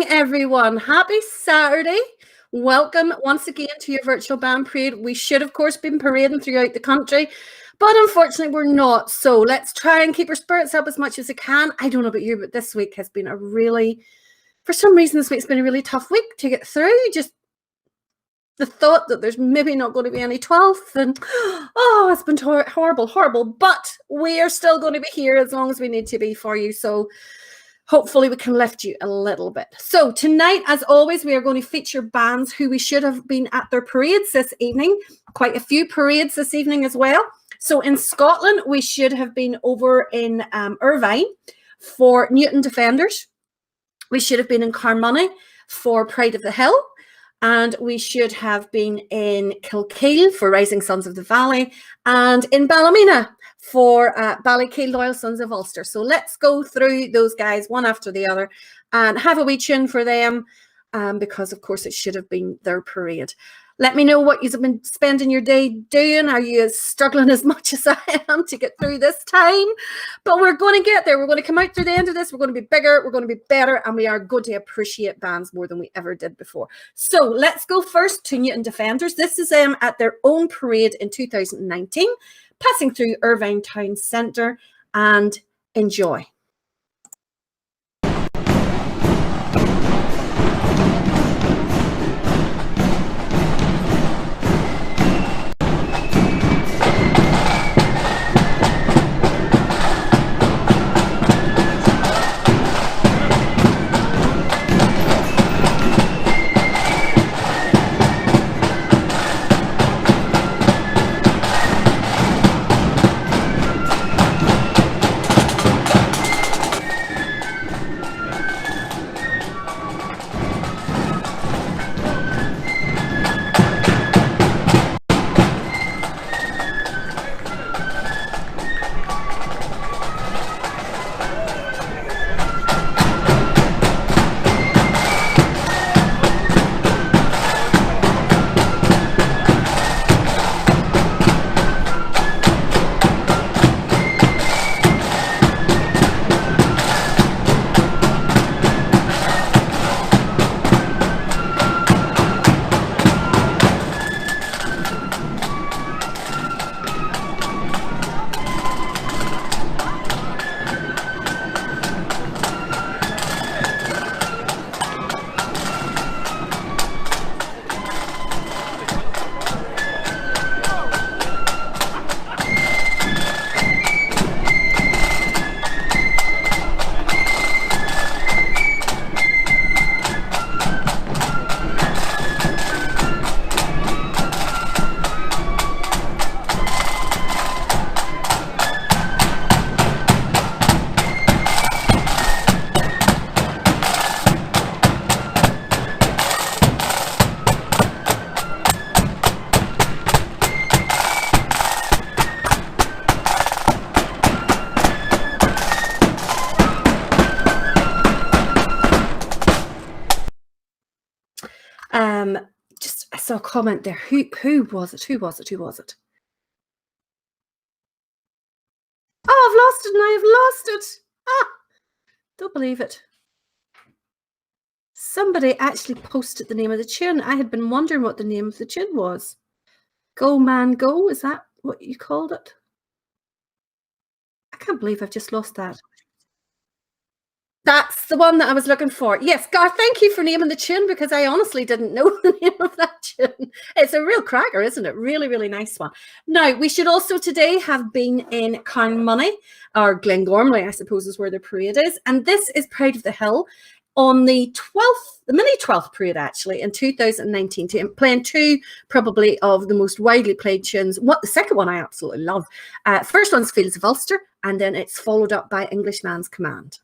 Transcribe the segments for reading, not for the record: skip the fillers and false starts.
everyone. Happy Saturday. Welcome once again to your virtual band parade. We should, of course, been parading throughout the country, but unfortunately we're not. So let's try and keep our spirits up as much as we can. I don't know about you, but this week has been for some reason, this week's been a really tough week to get through. Just the thought that there's maybe not going to be any 12th, and it's been horrible. But we are still going to be here as long as we need to be for you. So hopefully we can lift you a little bit. So tonight, as always, we are going to feature bands who we should have been at their parades this evening. Quite a few parades this evening as well. So in Scotland, we should have been over in Irvine for Newton Defenders. We should have been in Carnmoney for Pride of the Hill. And we should have been in Kilkeel for Rising Sons of the Valley, and in Ballymena for Ballycale Loyal Sons of Ulster. So let's go through those guys one after the other and have a wee tune for them, because of course it should have been their parade. Let me know what you've been spending your day doing. Are you struggling as much as I am to get through this time? But we're going to get there. We're going to come out through the end of this. We're going to be bigger. We're going to be better. And we are going to appreciate bands more than we ever did before. So let's go first to Newton Defenders. This is them at their own parade in 2019, passing through Irvine Town Centre, and enjoy. I saw a comment there. Who was it? Who was it? Oh, I've lost it, and I have lost it. Don't believe it. Somebody actually posted the name of the tune. I had been wondering what the name of the tune was. Go Man Go, is that what you called it? I can't believe I've just lost that. That's the one that I was looking for. Yes, Garth, thank you for naming the tune, because I honestly didn't know the name of that tune. It's a real cracker, isn't it? Really, really nice one. Now, we should also today have been in Carnmoney, or Gormley, I suppose is where the parade is. And this is Pride of the Hill on the 12th, the mini 12th parade actually, in 2019, playing two probably of the most widely played tunes. The second one I absolutely love. First one's Fields of Ulster, and then it's followed up by Englishman's Command.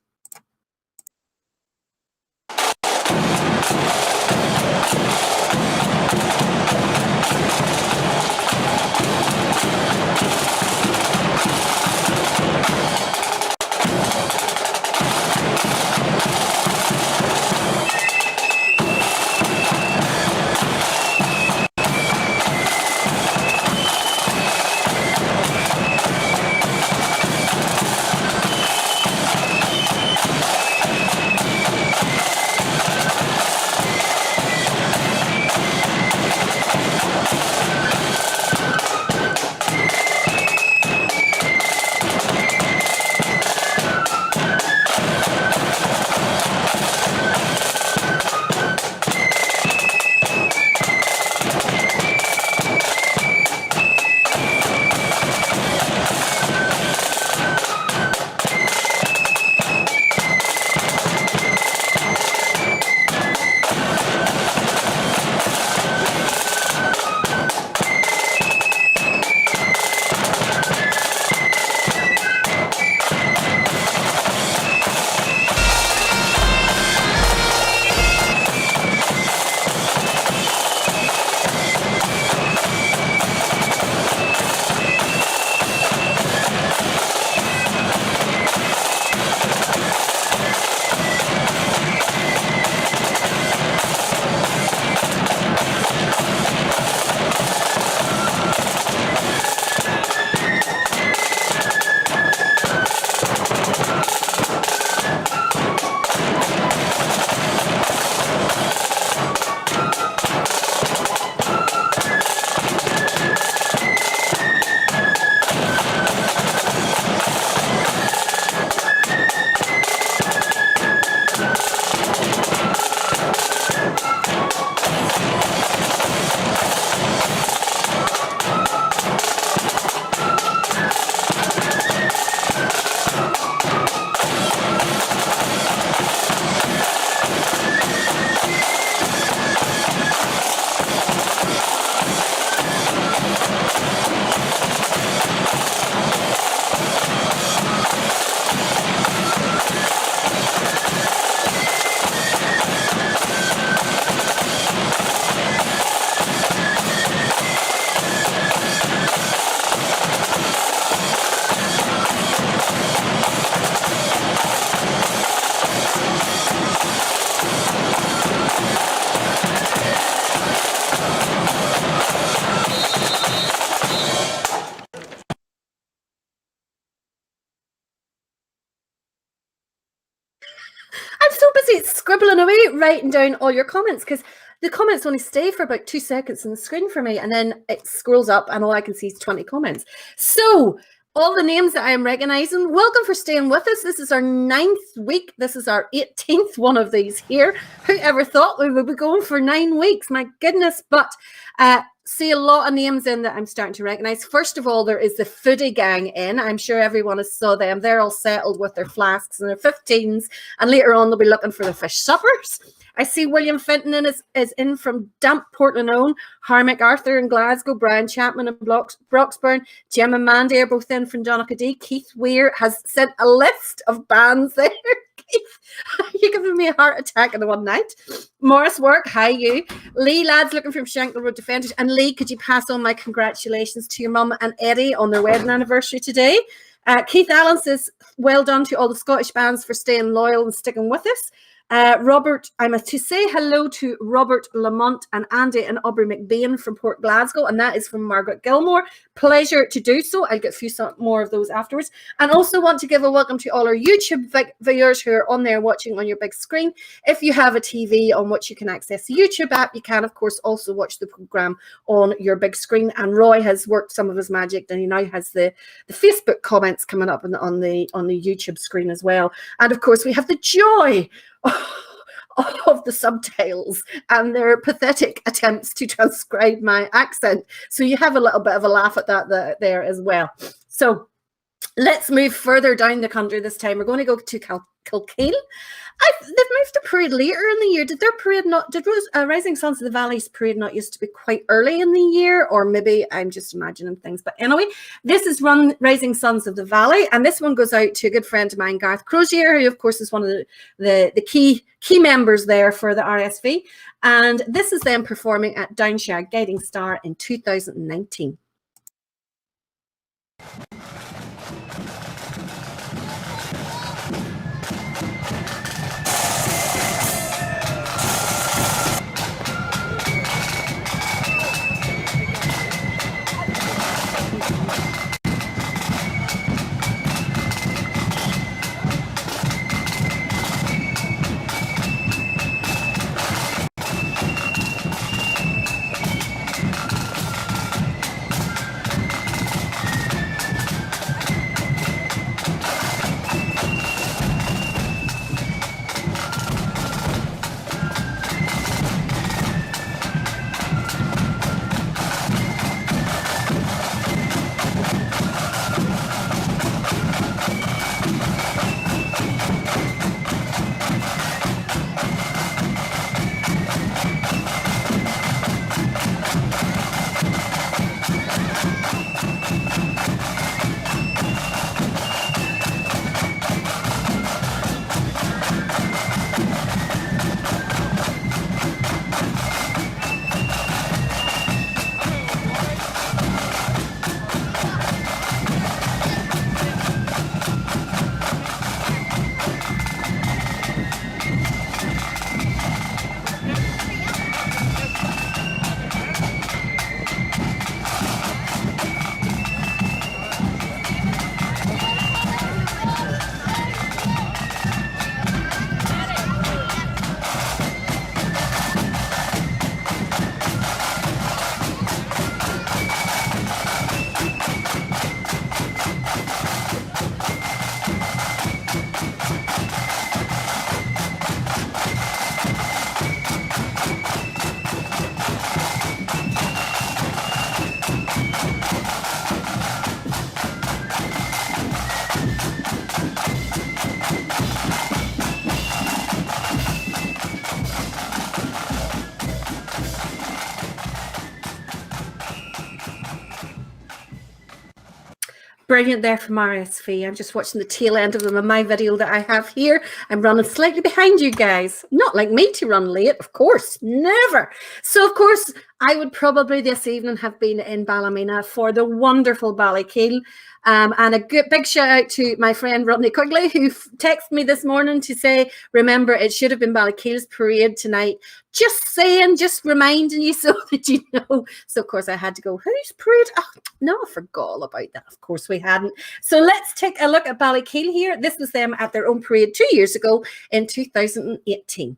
so busy scribbling away, writing down all your comments, because the comments only stay for about 2 seconds on the screen for me, and then it scrolls up and all I can see is 20 comments. So all the names that I am recognizing, welcome for staying with us. This is our 9th week. This is our 18th one of these here. Whoever thought we would be going for 9 weeks? My goodness. But see a lot of names in that I'm starting to recognize. First of all, there is the foodie gang in. I'm sure everyone has saw them. They're all settled with their flasks and their 15s, and later on they'll be looking for the fish suppers. I see William Fenton is in from damp Portland Own, Harmick Arthur in Glasgow, Brian Chapman in Broxburn, Jim and Mandy are both in from Donaghadee. Keith Weir has sent a list of bands there. Keith, you're giving me a heart attack in the one night. Morris Work, hi you. Lee lads looking from Shankill Road Defenders. And Lee, could you pass on my congratulations to your mum and Eddie on their wedding anniversary today? Keith Allen says, well done to all the Scottish bands for staying loyal and sticking with us. Robert, I must to say hello to Robert Lamont and Andy and Aubrey McBain from Port Glasgow, and that is from Margaret Gilmore. Pleasure to do so. I'll get a few more of those afterwards. And also want to give a welcome to all our YouTube viewers who are on there watching on your big screen. If you have a TV on which you can access the YouTube app, you can, of course, also watch the program on your big screen. And Roy has worked some of his magic, and he now has the Facebook comments coming up on the YouTube screen as well. And of course, we have the joy of the subtitles and their pathetic attempts to transcribe my accent. So you have a little bit of a laugh at that there as well. So let's move further down the country this time. We're going to go to Kilkeel. They've moved the parade later in the year. Did their parade not, did Rising Sons of the Valley's parade not used to be quite early in the year? Or maybe I'm just imagining things. But anyway, this is Rising Sons of the Valley. And this one goes out to a good friend of mine, Garth Crozier, who of course is one of the key members there for the RSV. And this is them performing at Downshire Guiding Star in 2019. Brilliant there from RSV. I'm just watching the tail end of them in my video that I have here. I'm running slightly behind you guys. Not like me to run late, of course, never. So, of course, I would probably this evening have been in Ballymena for the wonderful Ballykeel. And a big shout out to my friend Rodney Quigley, who texted me this morning to say, remember, it should have been Ballykeel's parade tonight. Just saying, just reminding you so that you know. So, of course, I had to go, who's parade? Oh, no, I forgot all about that. Of course, we hadn't. So let's take a look at Ballykeel here. This was them at their own parade 2 years ago in 2018.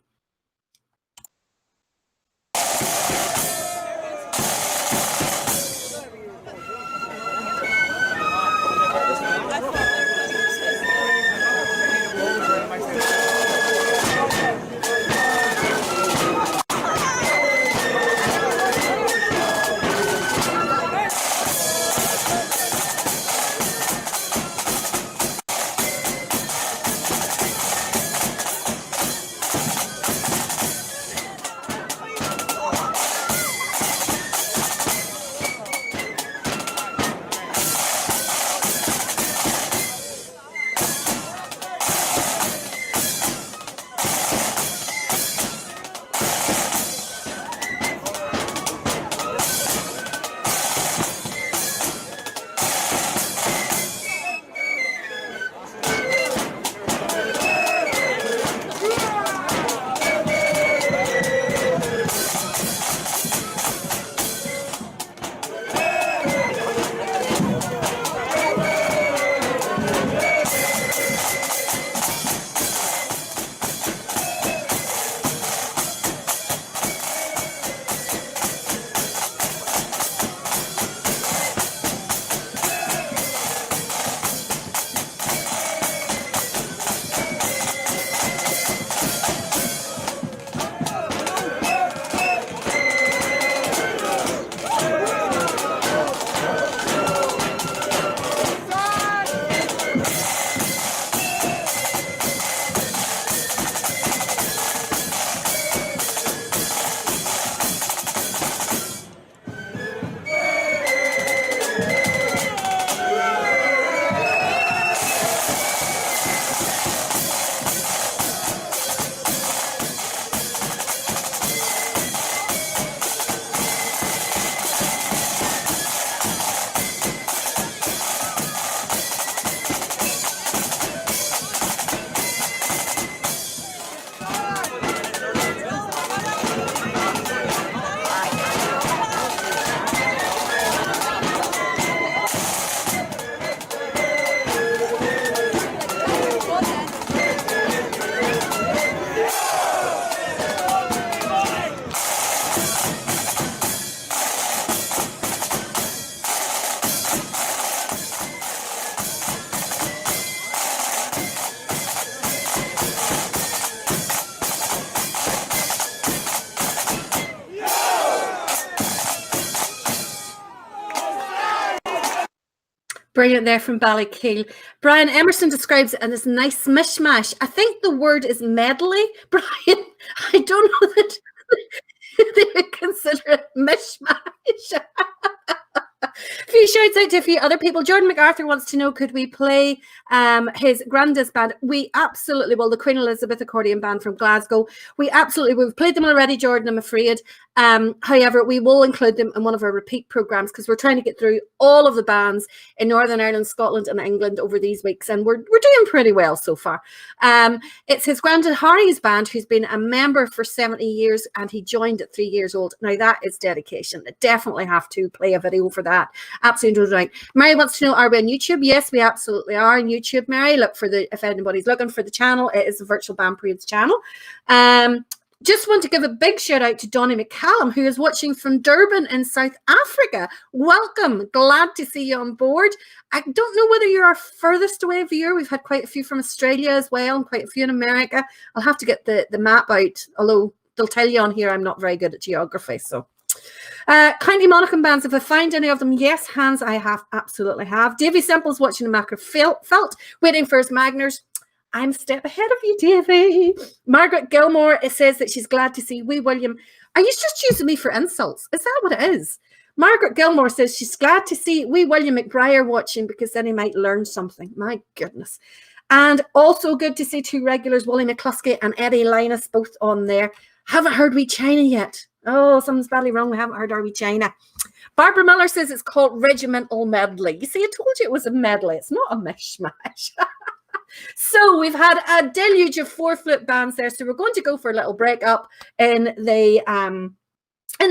Brilliant there from Ballykeel. Brian Emerson describes it as a nice mishmash. I think the word is medley, Brian. I don't know that they would consider it mishmash. A few shouts out to a few other people. Jordan MacArthur wants to know, could we play his granddad's band? We absolutely will. The Queen Elizabeth Accordion Band from Glasgow. We've played them already, Jordan, I'm afraid. However, we will include them in one of our repeat programs because we're trying to get through all of the bands in Northern Ireland, Scotland and England over these weeks, and we're doing pretty well so far. It's his granddad Harry's band, who's been a member for 70 years, and he joined at 3 years old. Now that is dedication. I definitely have to play a video for that. Absolutely right. Mary wants to know, are we on YouTube? Yes, we absolutely are on YouTube, Mary. Look for if anybody's looking for the channel, it is the Virtual Band Parades channel. Just want to give a big shout out to Donnie McCallum, who is watching from Durban in South Africa. Welcome. Glad to see you on board. I don't know whether you're our furthest away viewer. We've had quite a few from Australia as well, and quite a few in America. I'll have to get the map out, although they'll tell you on here I'm not very good at geography. So County Monaghan bands, if I find any of them, yes, hands I have, absolutely have. Davy Simple's watching the Macra Felt, waiting for his Magners. I'm a step ahead of you, Davy. Margaret Gilmore, it says that she's glad to see wee William. Are you just using me for insults? Is that what it is? Margaret Gilmore says she's glad to see wee William McBriar watching because then he might learn something. My goodness. And also good to see two regulars, Wally McCluskey and Eddie Linus, both on there. Haven't heard wee China yet. Oh, something's badly wrong. We haven't heard our wee China. Barbara Miller says it's called Regimental Medley. You see, I told you it was a medley. It's not a mishmash. So we've had a deluge of 4-flute bands there. So we're going to go for a little break up in the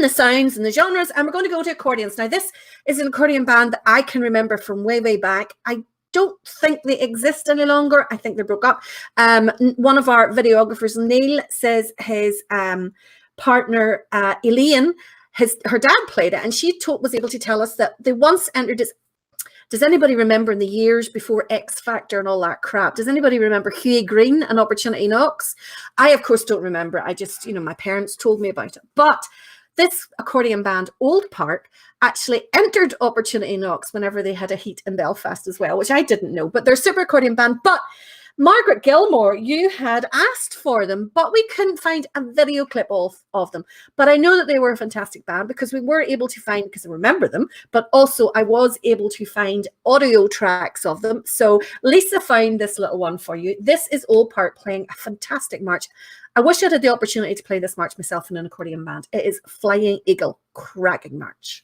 sounds and the genres, and we're going to go to accordions. Now, this is an accordion band that I can remember from way, way back. I don't think they exist any longer. I think they broke up. One of our videographers, Neil, says his partner, Elaine, her dad played it, and she was able to tell us that they once entered as. Does anybody remember in the years before X Factor and all that crap? Does anybody remember Hughie Green and Opportunity Knocks? I, of course, don't remember. I just, my parents told me about it. But this accordion band, Old Park, actually entered Opportunity Knocks whenever they had a heat in Belfast as well, which I didn't know. But they're a super accordion band. But Margaret Gilmore, you had asked for them, but we couldn't find a video clip of them. But I know that they were a fantastic band because we were able to find, because I remember them, but also I was able to find audio tracks of them. So Lisa found this little one for you. This is Old Park playing a fantastic march. I wish I had the opportunity to play this march myself in an accordion band. It is Flying Eagle, cracking march.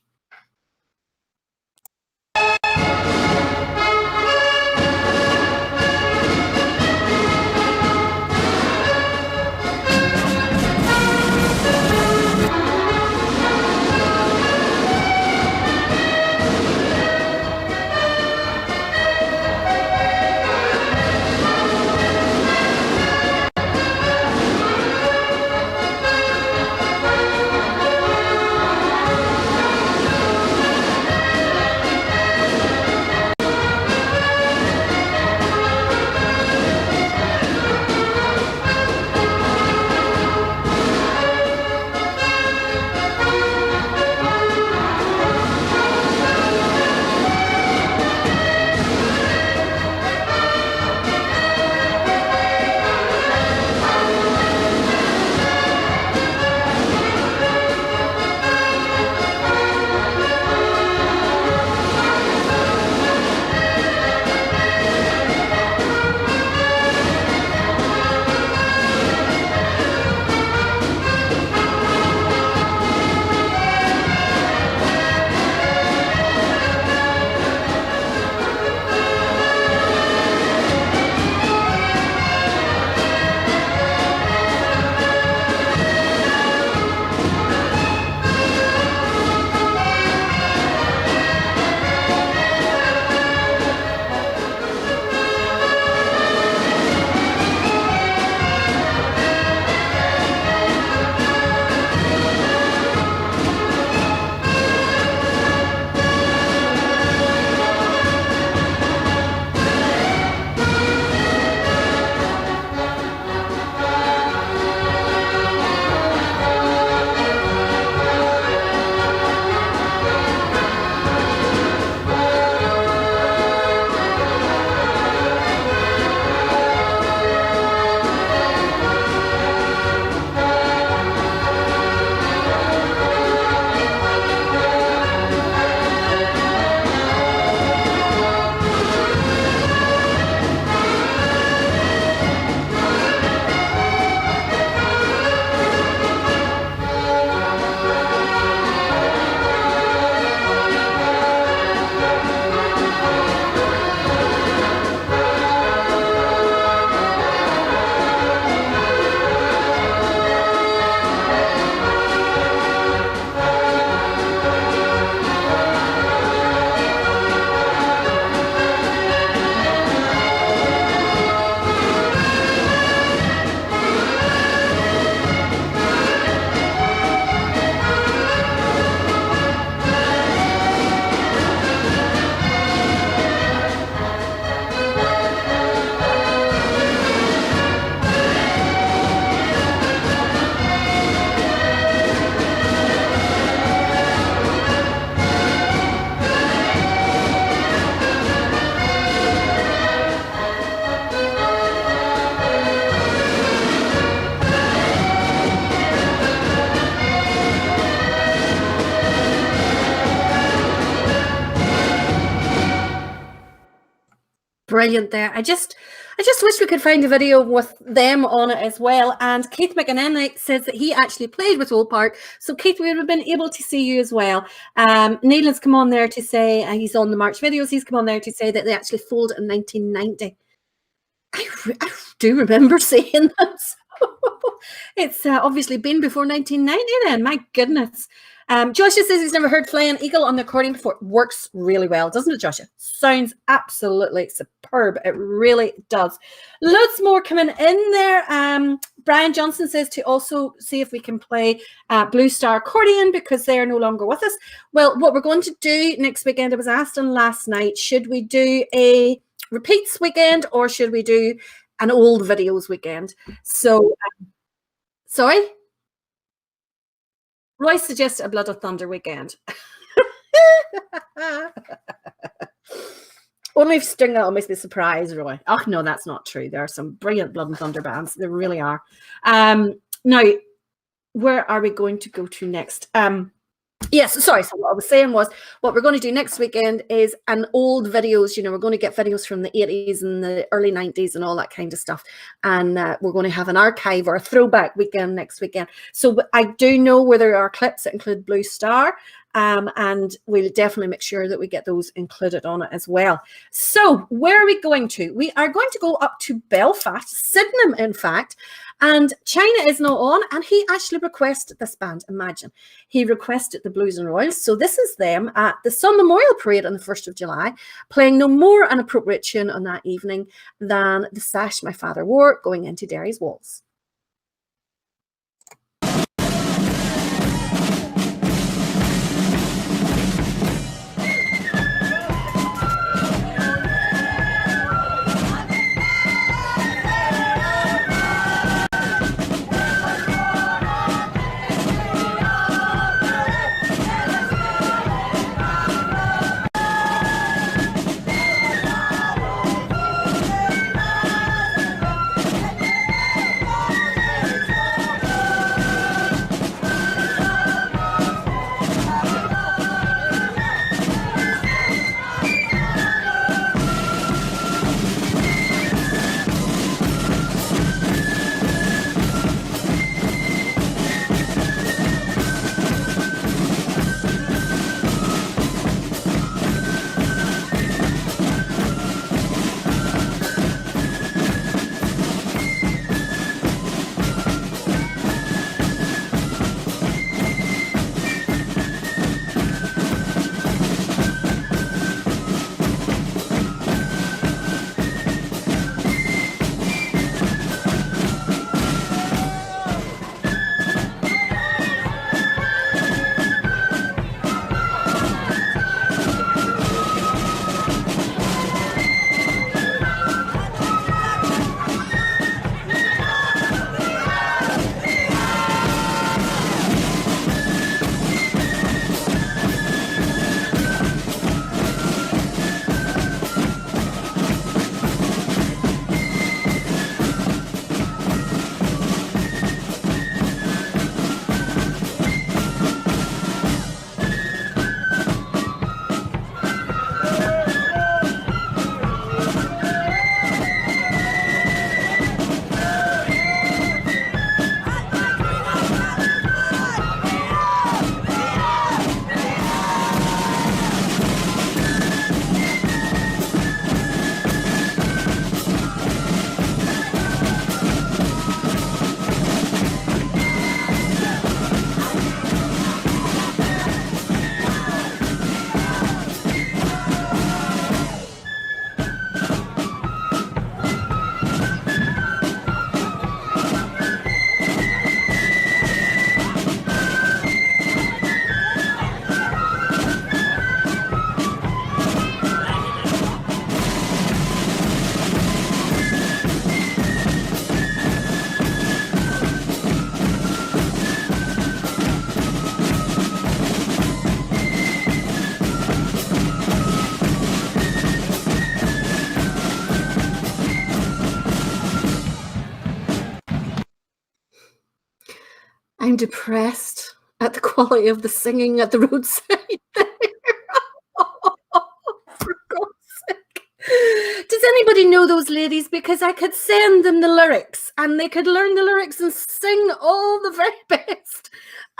Brilliant there. I just wish we could find a video with them on it as well. And Keith McAneny says that he actually played with Old Park. So Keith, we would have been able to see you as well. Neil has come on there to say, he's on the March videos, he's come on there to say that they actually folded in 1990. I do remember saying that. It's obviously been before 1990 then. My goodness. Joshua says he's never heard Flying Eagle on the accordion before. Works really well, doesn't it, Joshua? Sounds absolutely superb. It really does. Loads more coming in there. Brian Johnson says to also see if we can play Blue Star Accordion because they are no longer with us. Well, what we're going to do next weekend, I was asked on last night, should we do a repeats weekend or should we do an old videos weekend? So, sorry? Roy suggested a Blood of Thunder weekend. Only if Stringer will make me surprised, Roy. Oh, no, that's not true. There are some brilliant Blood and Thunder bands. There really are. Now, where are we going to go to next? Yes, sorry. So what I was saying was what we're going to do next weekend is an old videos, we're going to get videos from the 80s and the early 90s and all that kind of stuff. And we're going to have an archive or a throwback weekend next weekend. So I do know where there are clips that include Blue Star. And we'll definitely make sure that we get those included on it as well. So where are we going to? We are going to go up to Belfast, Sydenham, in fact. And China is not on, and he actually requested this band. Imagine, he requested the Blues and Royals. So this is them at the Sun Memorial Parade on the 1st of July, playing no more an appropriate tune on that evening than The Sash My Father Wore, going into Derry's Waltz. I'm depressed at the quality of the singing at the roadside. For God's sake. Does anybody know those ladies? Because I could send them the lyrics and they could learn the lyrics and sing all the very best.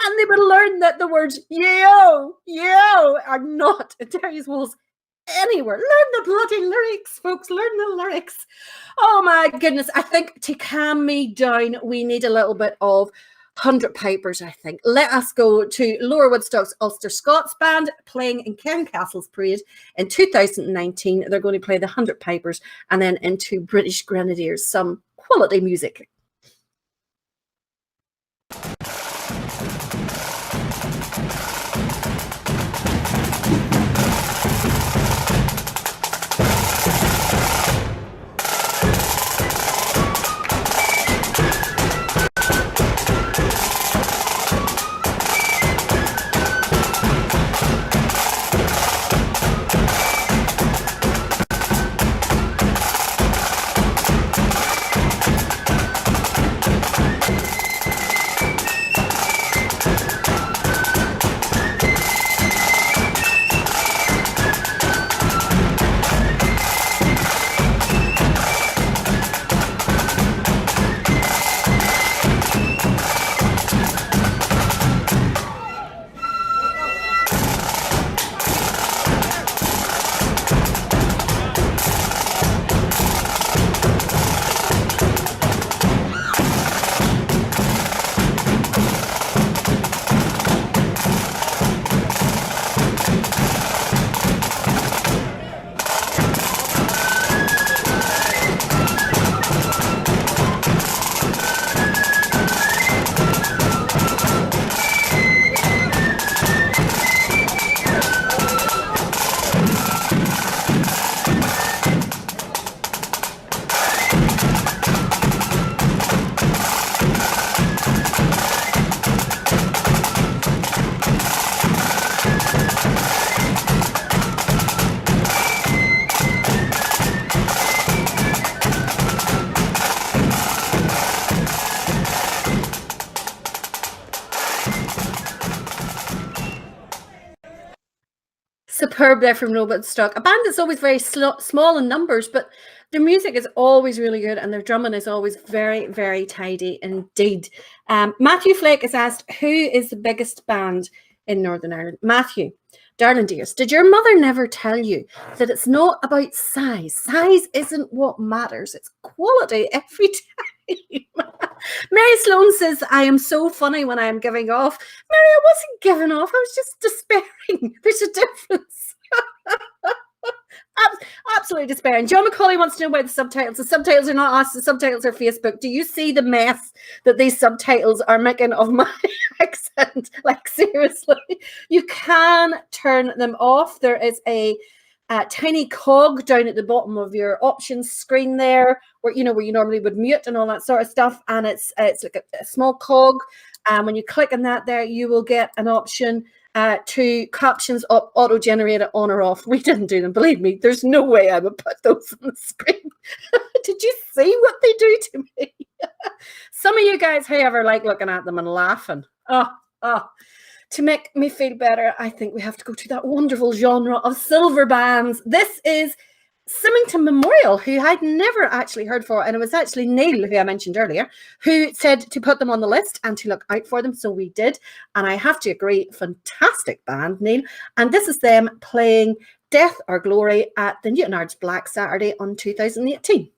And they would learn that the words yo are not Terry's Walls anywhere. Learn the bloody lyrics, folks. Learn the lyrics. Oh my goodness. I think to calm me down, we need a little bit of 100 Pipers, I think. Let us go to Lower Woodstock's Ulster Scots Band playing in Castle's Parade in 2019. They're going to play the 100 Pipers and then into British Grenadiers, some quality music. Superb there from No Woodstock. A band that's always very small in numbers, but their music is always really good and their drumming is always very, very tidy indeed. Matthew Flake has asked, who is the biggest band in Northern Ireland? Matthew, darling dears, did your mother never tell you that it's not about size? Size isn't what matters. It's quality every time. Mary Sloan says, I am so funny when I am giving off. Mary, I wasn't giving off. I was just despairing. There's a difference. Absolutely despairing. John McCauley wants to know about the subtitles. The subtitles are not us. The subtitles are Facebook. Do you see the mess that these subtitles are making of my accent? Like, seriously. You can turn them off. There is a tiny cog down at the bottom of your options screen there, where you normally would mute and all that sort of stuff, and it's like a small cog. When you click on that there, you will get an option to captions up, auto generate it on or off. We didn't do them, believe me. There's no way I would put those on the screen. Did you see what they do to me? Some of you guys, however, like looking at them and laughing. To make me feel better, I think we have to go to that wonderful genre of silver bands. This is Symington Memorial, who I'd never actually heard for, and it was actually Neil, who I mentioned earlier, who said to put them on the list and to look out for them, so we did, and I have to agree, fantastic band, Neil, and this is them playing Death or Glory at the Newtonards Black Saturday on 2018.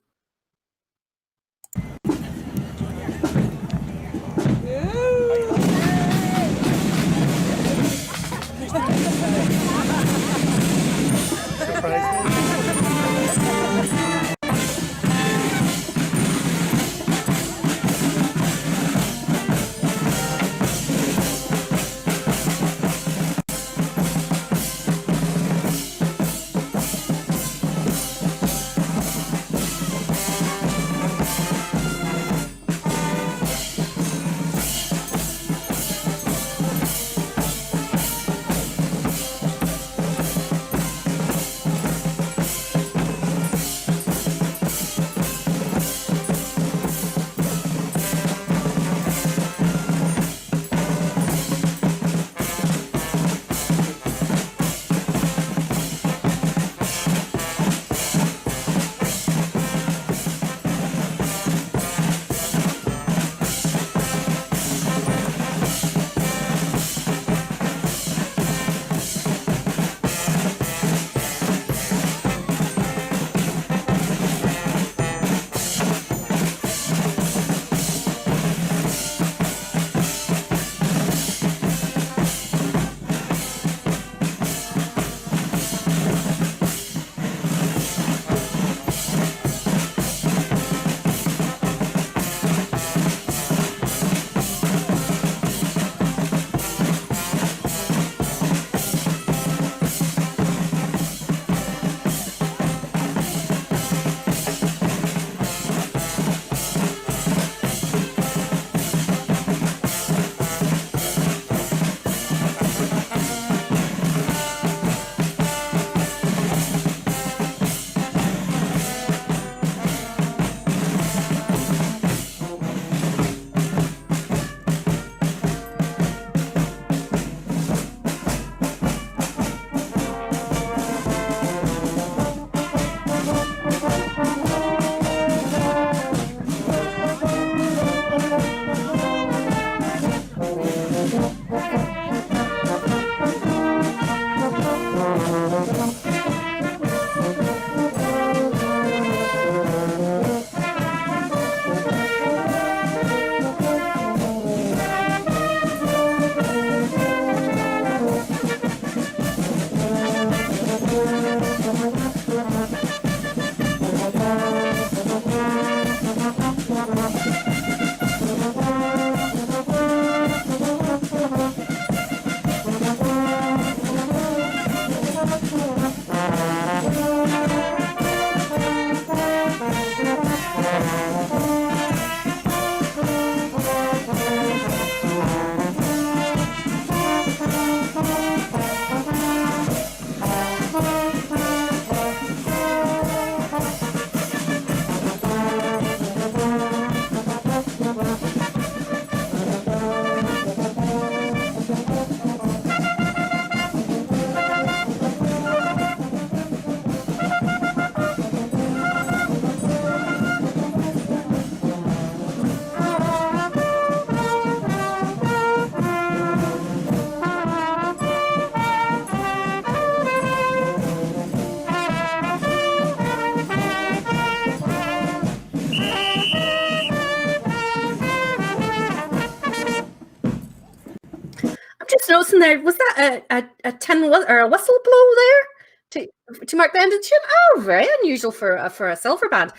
wasn't there? Was that a tin or a whistle blow there to mark the end of the tune? Oh, very unusual for a silver band.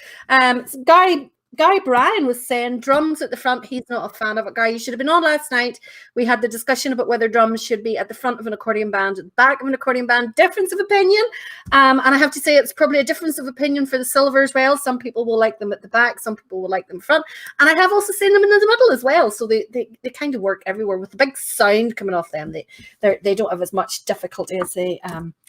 Guy Bryan was saying drums at the front. He's not a fan of it. Guy, you should have been on last night. We had the discussion about whether drums should be at the front of an accordion band, at the back of an accordion band. Difference of opinion. And I have to say it's probably a difference of opinion for the silver as well. Some people will like them at the back. Some people will like them front. And I have also seen them in the middle as well. So they kind of work everywhere with the big sound coming off them. They don't have as much difficulty as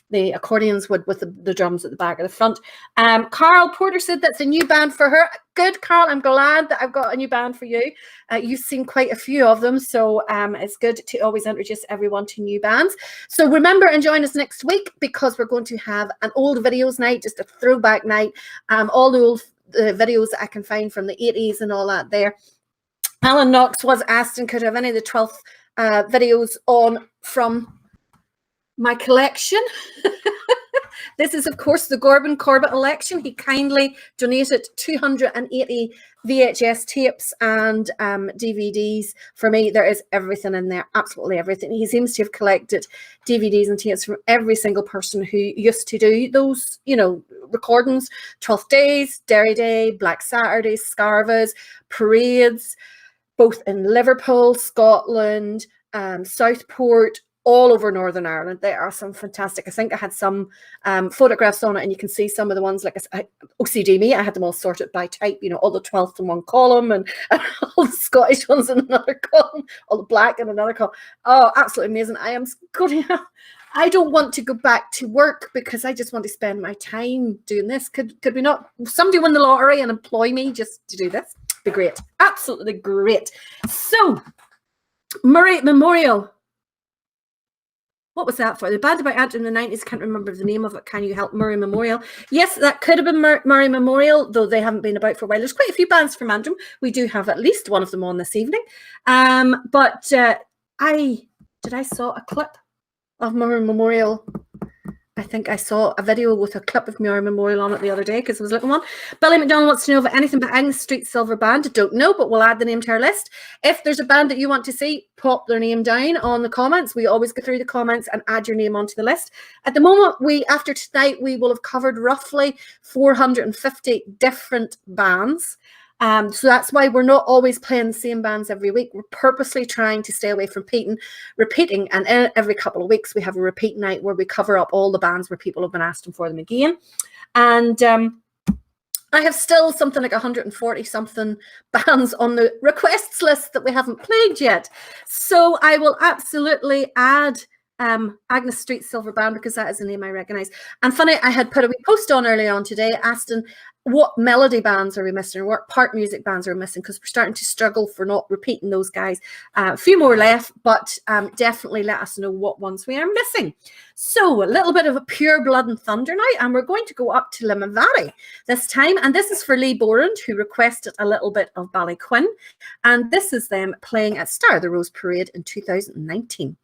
the accordions would with the drums at the back or the front. Carl Porter said that's a new band for her. Good, Carl. I'm glad that I've got a new band for you. You've seen quite a few of them, so it's good to always introduce everyone to new bands. So remember and join us next week because we're going to have an old videos night, just a throwback night. All the old videos that I can find from the 80s and all that there. Alan Knox was asked and could have any of the 12th videos on from my collection. This is, of course, the Gordon Corbett election. He kindly donated 280 VHS tapes and DVDs for me. There is everything in there, absolutely everything. He seems to have collected DVDs and tapes from every single person who used to do those, recordings. 12th Days, Derry Day, Black Saturdays, Scarvas, parades, both in Liverpool, Scotland, Southport, all over Northern Ireland. There are some fantastic. I think I had some photographs on it, and you can see some of the ones like OCD me. I had them all sorted by type, all the 12th in one column and all the Scottish ones in another column, all the black in another column. Oh, absolutely amazing. I don't want to go back to work because I just want to spend my time doing this. Could we not, somebody win the lottery and employ me just to do this? Be great. Absolutely great. So, Murray Memorial. What was that for? The band about Ant in the 90s, can't remember the name of it. Can you help? Murray Memorial. Yes, that could have been Murray Memorial, though they haven't been about for a while. There's quite a few bands from Antrim. We do have at least one of them on this evening. But I saw a clip of Murray Memorial. I think I saw a video with a clip of Murray Memorial on it the other day because I was looking one. Billy McDonald wants to know if anything about Agnes Street Silver Band. Don't know, but we'll add the name to our list. If there's a band that you want to see, pop their name down on the comments. We always go through the comments and add your name onto the list. At the moment, after tonight, we will have covered roughly 450 different bands. So that's why we're not always playing the same bands every week. We're purposely trying to stay away from repeating, and every couple of weeks we have a repeat night where we cover up all the bands where people have been asking for them again. And I have still something like 140 something bands on the requests list that we haven't played yet. So I will absolutely add Agnes Street Silver Band because that is a name I recognise. And funny, I had put a wee post on earlier on today asking what melody bands are we missing or what part music bands are we missing, because we're starting to struggle for not repeating those guys. A few more left, but definitely let us know what ones we are missing. So a little bit of a pure blood and thunder now, and we're going to go up to Limavady this time, and this is for Lee Borand, who requested a little bit of Ballyquin, and this is them playing at Star of the Rose Parade in 2019.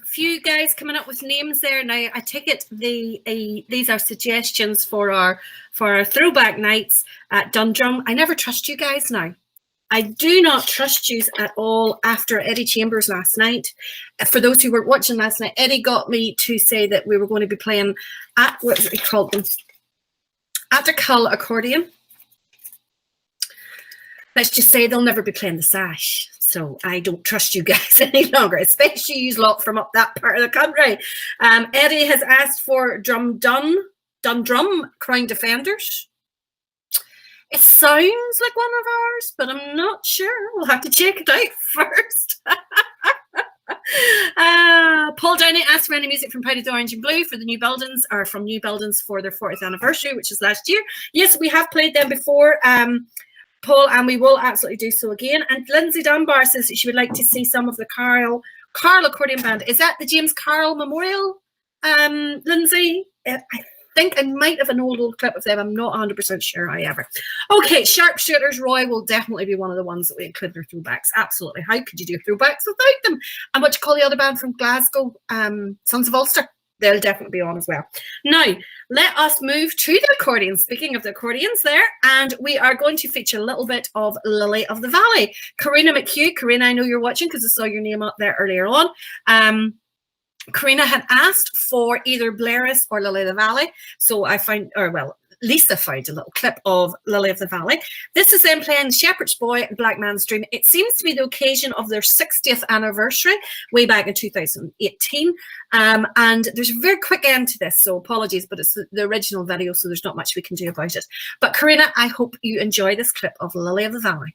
Few guys coming up with names there. Now, I take it these are suggestions for our throwback nights at Dundrum. I never trust you guys now. I do not trust you at all after Eddie Chambers last night. For those who were watching last night, Eddie got me to say that we were going to be playing at, what was it called them? At the Cull Accordion. Let's just say they'll never be playing the Sash. So I don't trust you guys any longer, especially you lot from up that part of the country. Eddie has asked for Dundrum Crown Defenders. It sounds like one of ours, but I'm not sure. We'll have to check it out first. Paul Downey asked for any music from Powdered Orange and Blue for the New Buildings, or from New Buildings for their 40th anniversary, which is last year. Yes, we have played them before, Paul, and we will absolutely do so again. And Lindsay Dunbar says that she would like to see some of the Carl Accordion Band. Is that the James Carl Memorial, Lindsay? I think I might have an old clip of them. I'm not 100% sure, however. Okay, Sharpshooters Roy will definitely be one of the ones that we include in their throwbacks. Absolutely. How could you do throwbacks without them? And what you call the other band from Glasgow, Sons of Ulster? They'll definitely be on as well. Now, let us move to the accordion. Speaking of the accordions there, and we are going to feature a little bit of Lily of the Valley. Karina McHugh. Karina, I know you're watching because I saw your name up there earlier on. Karina had asked for either Blairus or Lily of the Valley. So I found, or well, Lisa found a little clip of Lily of the Valley. This is them playing Shepherd's Boy and Black Man's Dream. It seems to be the occasion of their 60th anniversary way back in 2018. And there's a very quick end to this, so apologies, but it's the original video, so there's not much we can do about it. But Karina, I hope you enjoy this clip of Lily of the Valley.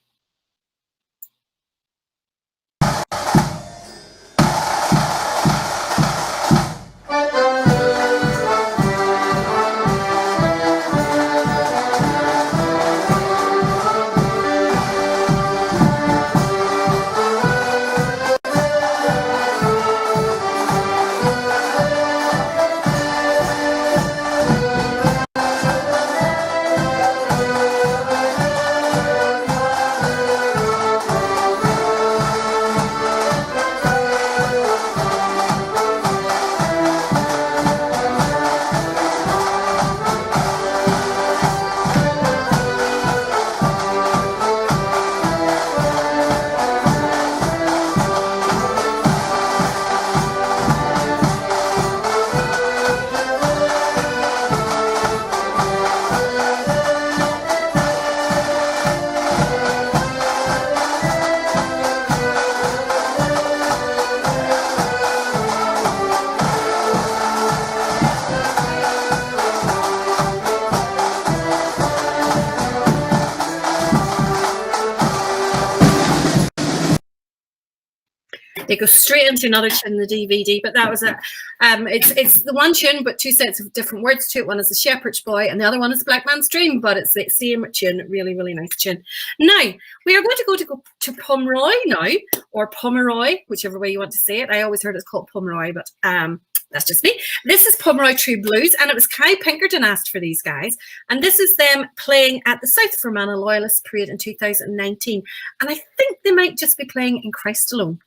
They go straight into another tune in the DVD, but that was it. It's the one tune, but two sets of different words to it. One is the Shepherd's Boy, and the other one is Black Man's Dream, but it's the same tune. Really, really nice tune. Now, we are going to go to Pomeroy now, or Pomeroy, whichever way you want to say it. I always heard it's called Pomeroy, but that's just me. This is Pomeroy True Blues, and it was Kai Pinkerton asked for these guys, and this is them playing at the South Fermanagh Loyalist Parade in 2019, and I think they might just be playing In Christ Alone.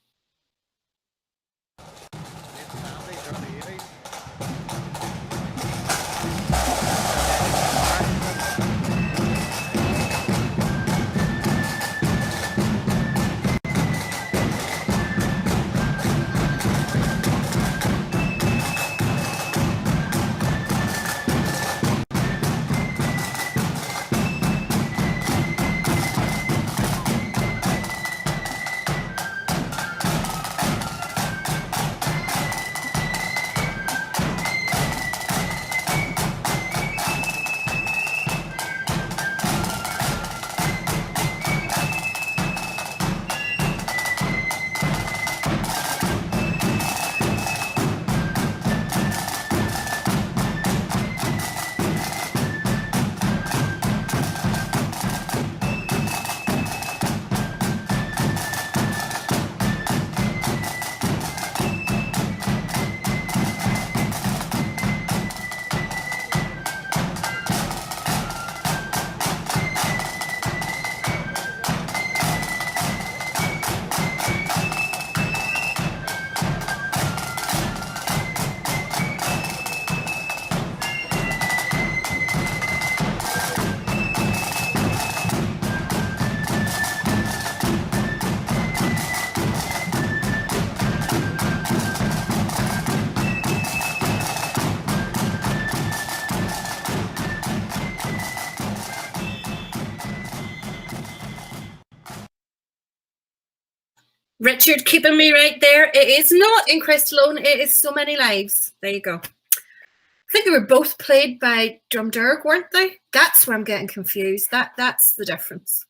Richard keeping me right there. It is not in Crystalone. It is So Many Lives. There you go. I think they were both played by Drumderg, weren't they? That's where I'm getting confused. That's the difference.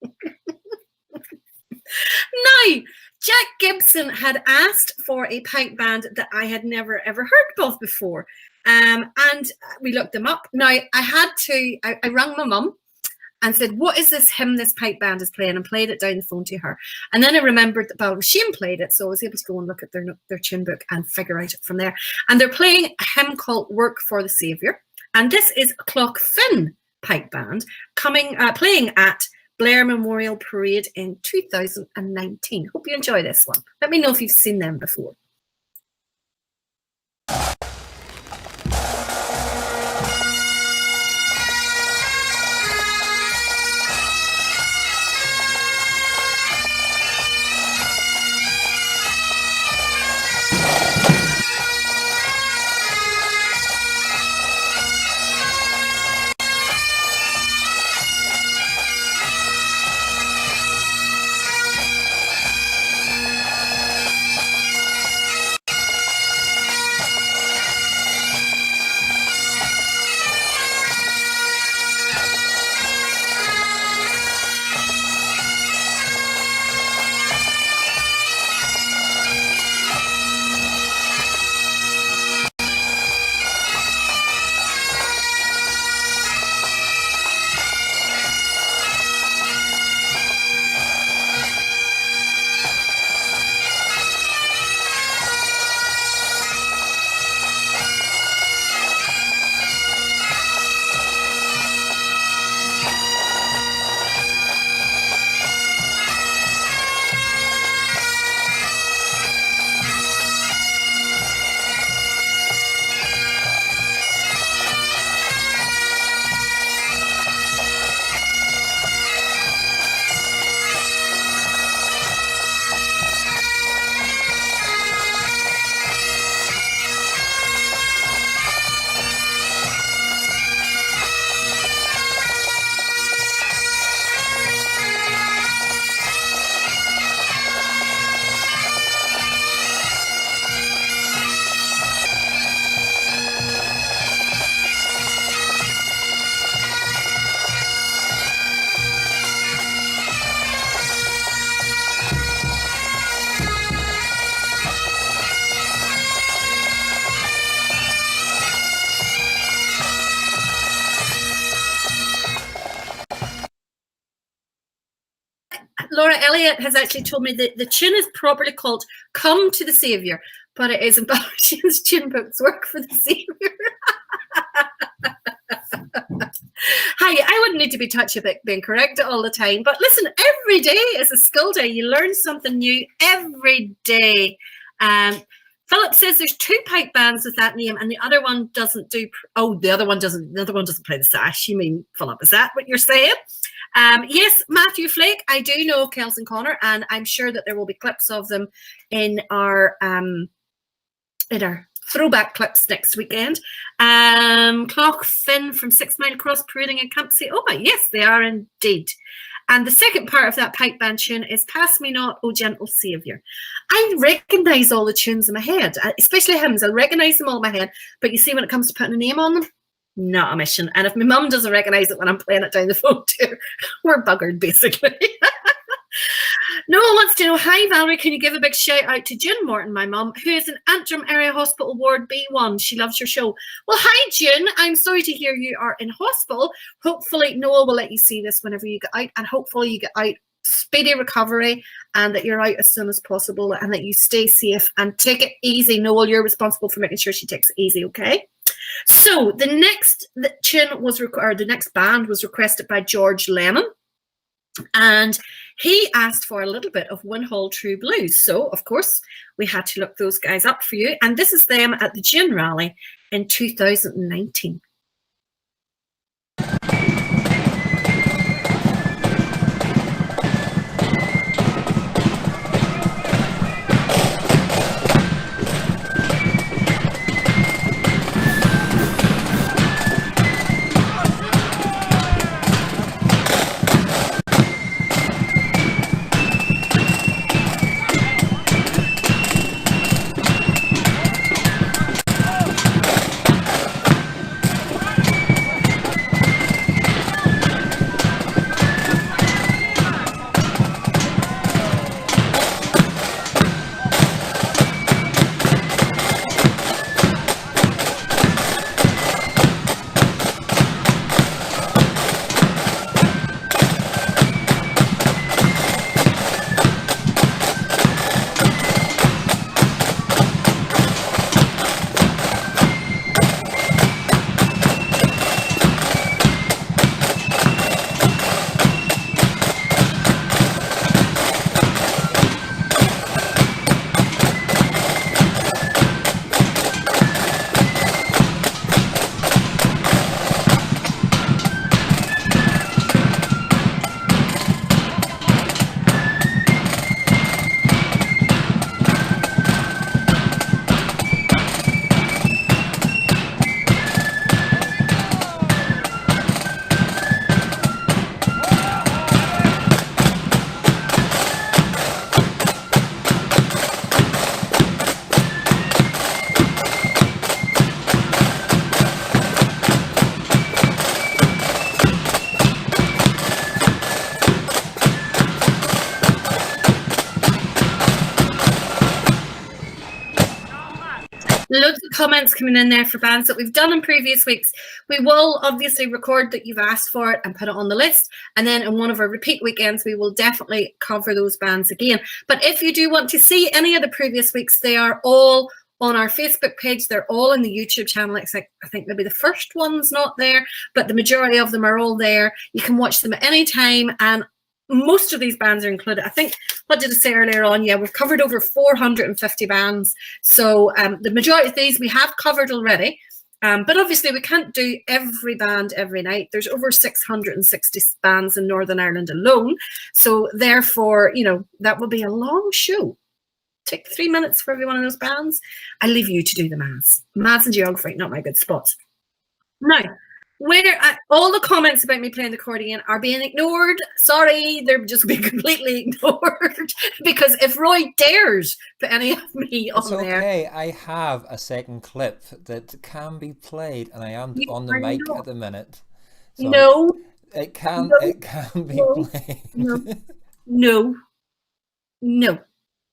Now, Jack Gibson had asked for a pipe band that I had never ever heard of before. And we looked them up. Now, I rang my mum and said, what is this hymn this pipe band is playing? And played it down the phone to her. And then I remembered that Ballinderry played it, so I was able to go and look at their tune book and figure out it from there. And they're playing a hymn called Work for the Saviour. And this is a Cloughfin pipe band playing at Blair Memorial Parade in 2019. Hope you enjoy this one. Let me know if you've seen them before. Laura Elliott has actually told me that the tune is properly called Come to the Saviour, but it is in Ballinderry's tune book's Work for the Saviour. Hi, I wouldn't need to be touchy about being correct all the time, but listen, every day is a skill day. You learn something new every day. Philip says there's two pipe bands with that name, and the other one doesn't do. Oh, the other one doesn't play the sash. You mean, Philip? Is that what you're saying? Yes, Matthew Flake. I do know Kels and Connor, and I'm sure that there will be clips of them in our throwback clips next weekend. Cloughfin from 6 Mile Across parading in Campsie. Oh, yes, they are indeed. And the second part of that pipe band tune is Pass Me Not, O Gentle Saviour. I recognise all the tunes in my head, especially hymns. I recognise them all in my head. But you see, when it comes to putting a name on them, not a mission. And if my mum doesn't recognise it when I'm playing it down the phone too, we're buggered, basically. Noel wants to know, hi Valerie, can you give a big shout out to June Morton, my mum, who is in Antrim Area Hospital Ward B1. She loves your show. Well, hi June, I'm sorry to hear you are in hospital. Hopefully Noel will let you see this whenever you get out, and hopefully you get out speedy recovery and that you're out as soon as possible and that you stay safe and take it easy. Noel, you're responsible for making sure she takes it easy, okay? So the next band was requested by George Lennon, and he asked for a little bit of Onehole True Blues. So, of course, we had to look those guys up for you. And this is them at the Gin Rally in 2019. Loads of comments coming in there for bands that we've done in previous weeks. We will obviously record that you've asked for it and put it on the list. And then in one of our repeat weekends, we will definitely cover those bands again. But if you do want to see any of the previous weeks, they are all on our Facebook page. They're all in the YouTube channel. It's like, I think maybe the first one's not there, but the majority of them are all there. You can watch them at any time, and most of these bands are included. I think, what did I say earlier on? Yeah, we've covered over 450 bands. So the majority of these we have covered already. But obviously we can't do every band every night. There's over 660 bands in Northern Ireland alone. So therefore, you know, that will be a long show. Take 3 minutes for every one of those bands. I leave you to do the maths. Maths and geography, not my good spots. Now, all the comments about me playing the accordion are being ignored. Sorry, they're just being completely ignored. Because if Roy dares put any of me on there... It's okay, I have a second clip that can be played, and I am on the mic at the minute. So no. It can be played. No.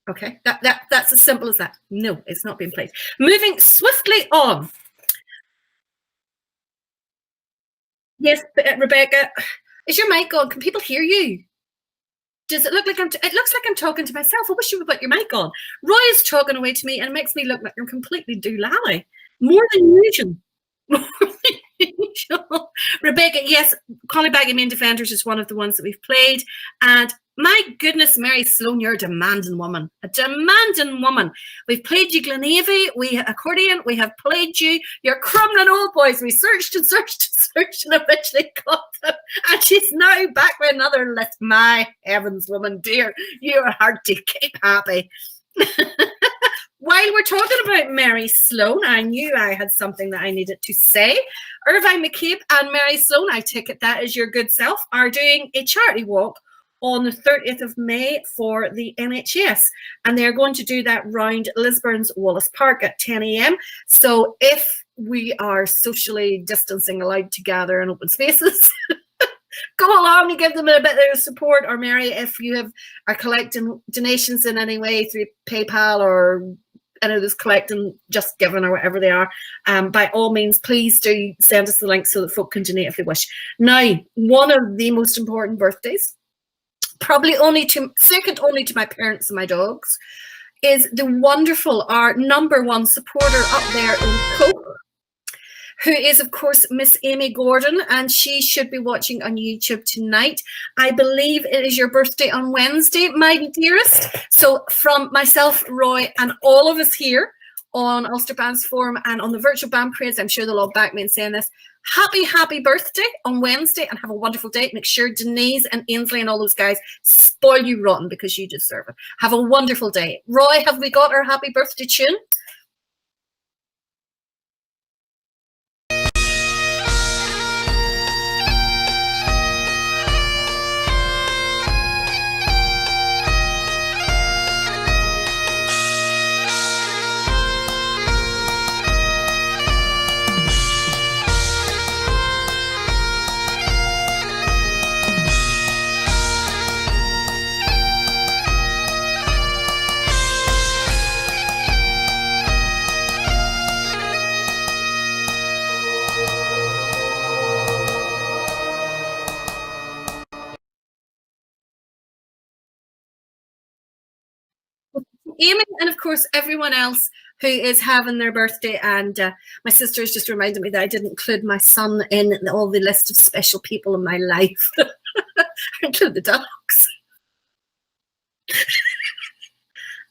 Okay, that's as simple as that. No, it's not being played. Moving swiftly on. Yes, Rebecca, is your mic on? Can people hear you? Does it look like it looks like I'm talking to myself? I wish you would put your mic on. Roy is talking away to me and it makes me look like I'm completely doolally. More than usual. Rebecca, yes, Collybaggy Main Defenders is one of the ones that we've played. And my goodness, Mary Sloan, you're a demanding woman. A demanding woman. We've played you Glenavy, we accordion, we have played you your Crumlin Old Boys. We searched and eventually got them. And she's now back with another list. My heavens, woman, dear, you are hard to keep happy. While we're talking about Mary Sloan, I knew I had something that I needed to say. Irvine McCabe and Mary Sloan, I take it that is your good self, are doing a charity walk on the 30th of May for the NHS. And they're going to do that round Lisburn's Wallace Park at 10 a.m. So if we are socially distancing allowed to gather in open spaces, come along and give them a bit of support. Or Mary, if you are collecting donations in any way through PayPal or any of those collecting just giving or whatever they are, by all means, please do send us the link so that folk can donate if they wish. Now, one of the most important birthdays, probably second only to my parents and my dogs, is the wonderful, our number one supporter up there in Cope, who is, of course, Miss Amy Gordon, and she should be watching on YouTube tonight. I believe it is your birthday on Wednesday, my dearest. So from myself, Roy, and all of us here on Ulster Bands Forum and on the virtual band parades, I'm sure they'll all back me in saying this. Happy birthday on Wednesday, and have a wonderful day. Make sure Denise and Ainsley and all those guys spoil you rotten because you deserve it. Have a wonderful day. Roy, have we got our happy birthday tune? Amy, and of course everyone else who is having their birthday. And my sister has just reminded me that I didn't include my son in all the list of special people in my life. I include the dogs.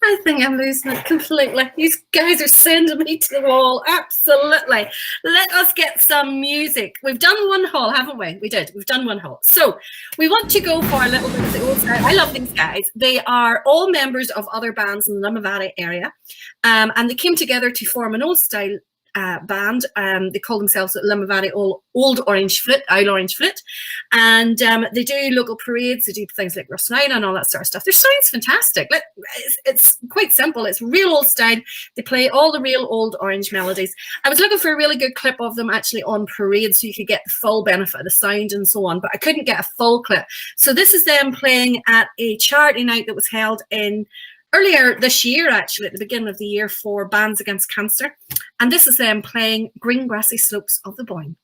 I think I'm losing it completely. These guys are sending me to the wall. Absolutely. Let us get some music. We've done Onehole, haven't we? We did. We've done Onehole. So we want to go for a little bit of the old style. I love these guys. They are all members of other bands in the Limavady area. And they came together to form an old style band. They call themselves Limavady Old Orange Flute, Owl Orange Flute. And they do local parades. They do things like Rosnina and all that sort of stuff. Their style's fantastic. It's quite simple. It's real old style. They play all the real old orange melodies. I was looking for a really good clip of them actually on parade so you could get the full benefit of the sound and so on, but I couldn't get a full clip. So this is them playing at a charity night that was held in earlier this year, actually, at the beginning of the year, for Bands Against Cancer. And this is them playing Green Grassy Slopes of the Boyne.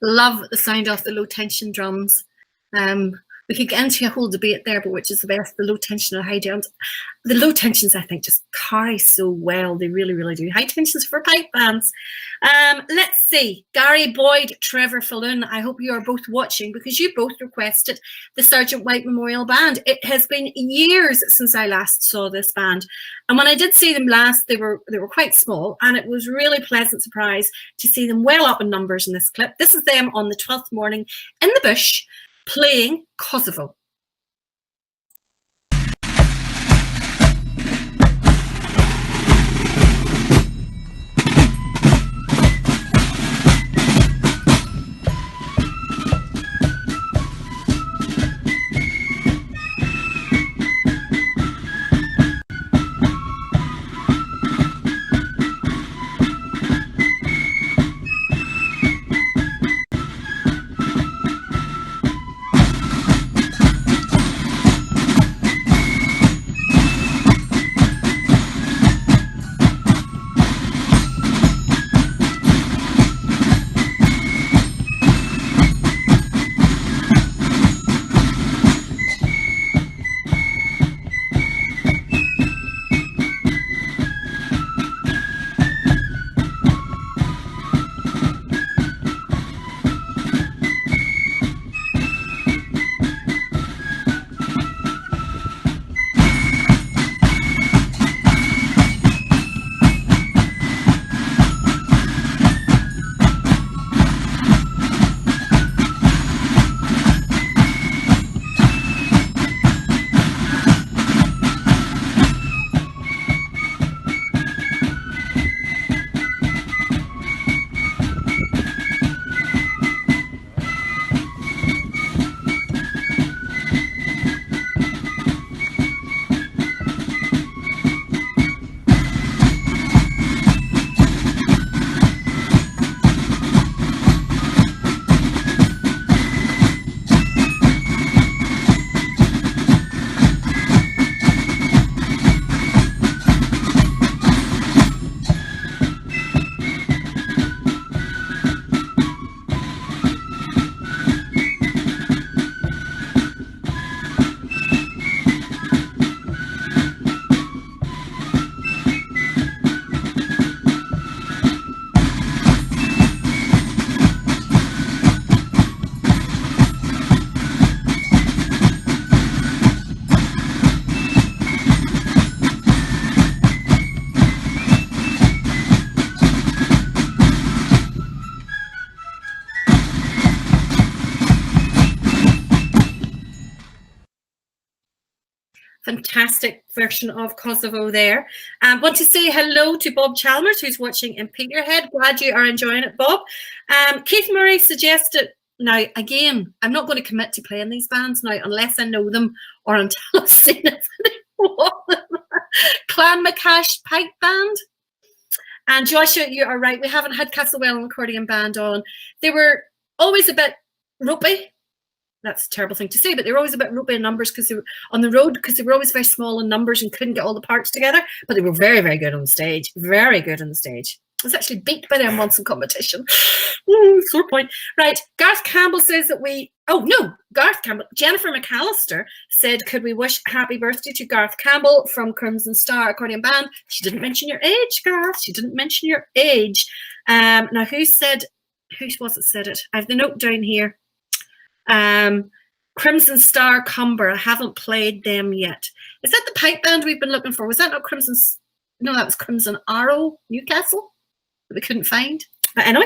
Love the sound of the low tension drums. We could get into a whole debate there, but which is the best, the low tension or high drums? The low tensions, I think, just carry so well. They really, really do. High tensions for pipe bands. Let's see. Gary Boyd, Trevor Falloon, I hope you are both watching because you both requested the Sergeant White Memorial Band. It has been years since I last saw this band. And when I did see them last, they were quite small, and it was really pleasant surprise to see them well up in numbers in this clip. This is them on the 12th morning in the bush playing Kosovo. Fantastic version of Kosovo there. Want to say hello to Bob Chalmers, who's watching in Peterhead. Glad you are enjoying it, Bob. Keith Murray suggested, now again, I'm not going to commit to playing these bands now unless I know them or until I've seen it. Clan McCash Pipe Band. And Joshua, you are right. We haven't had Castlewellan Accordion Band on. They were always a bit ropey. That's a terrible thing to say, but they were always a bit ropey in numbers because they were on the road, because they were always very small in numbers and couldn't get all the parts together. But they were very, very good on the stage. Very good on the stage. I was actually beat by them once in competition. Sore point. Right. Garth Campbell says that Garth Campbell. Jennifer McAllister said, could we wish happy birthday to Garth Campbell from Crimson Star Accordion Band? She didn't mention your age, Garth. She didn't mention your age. Now, who was it said it? I have the note down here. Crimson Star Cumber. I haven't played them yet. Is that the pipe band we've been looking for? Was that not Crimson? No, that was Crimson Arrow, Newcastle, that we couldn't find. But anyway,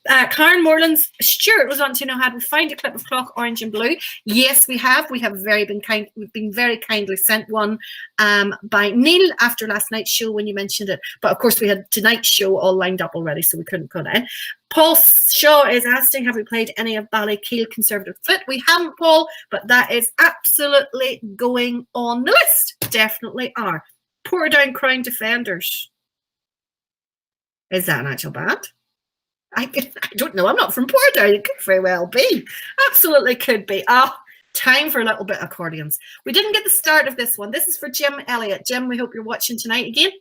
Karen Morelands, Stuart was wanting to know, had we found a clip of Clock Orange and Blue? Yes, we have. We've been very kindly sent one by Neil after last night's show when you mentioned it. But of course, we had tonight's show all lined up already, so we couldn't cut it in. Paul Shaw is asking, have we played any of Ballykeel Conservative Flute? We haven't, Paul, but that is absolutely going on the list. Definitely are. Portadown Crown Defenders. Is that an actual band? I don't know. I'm not from Portadown. It could very well be. Absolutely could be. Time for a little bit of accordions. We didn't get the start of this one. This is for Jim Elliott. Jim, we hope you're watching tonight again.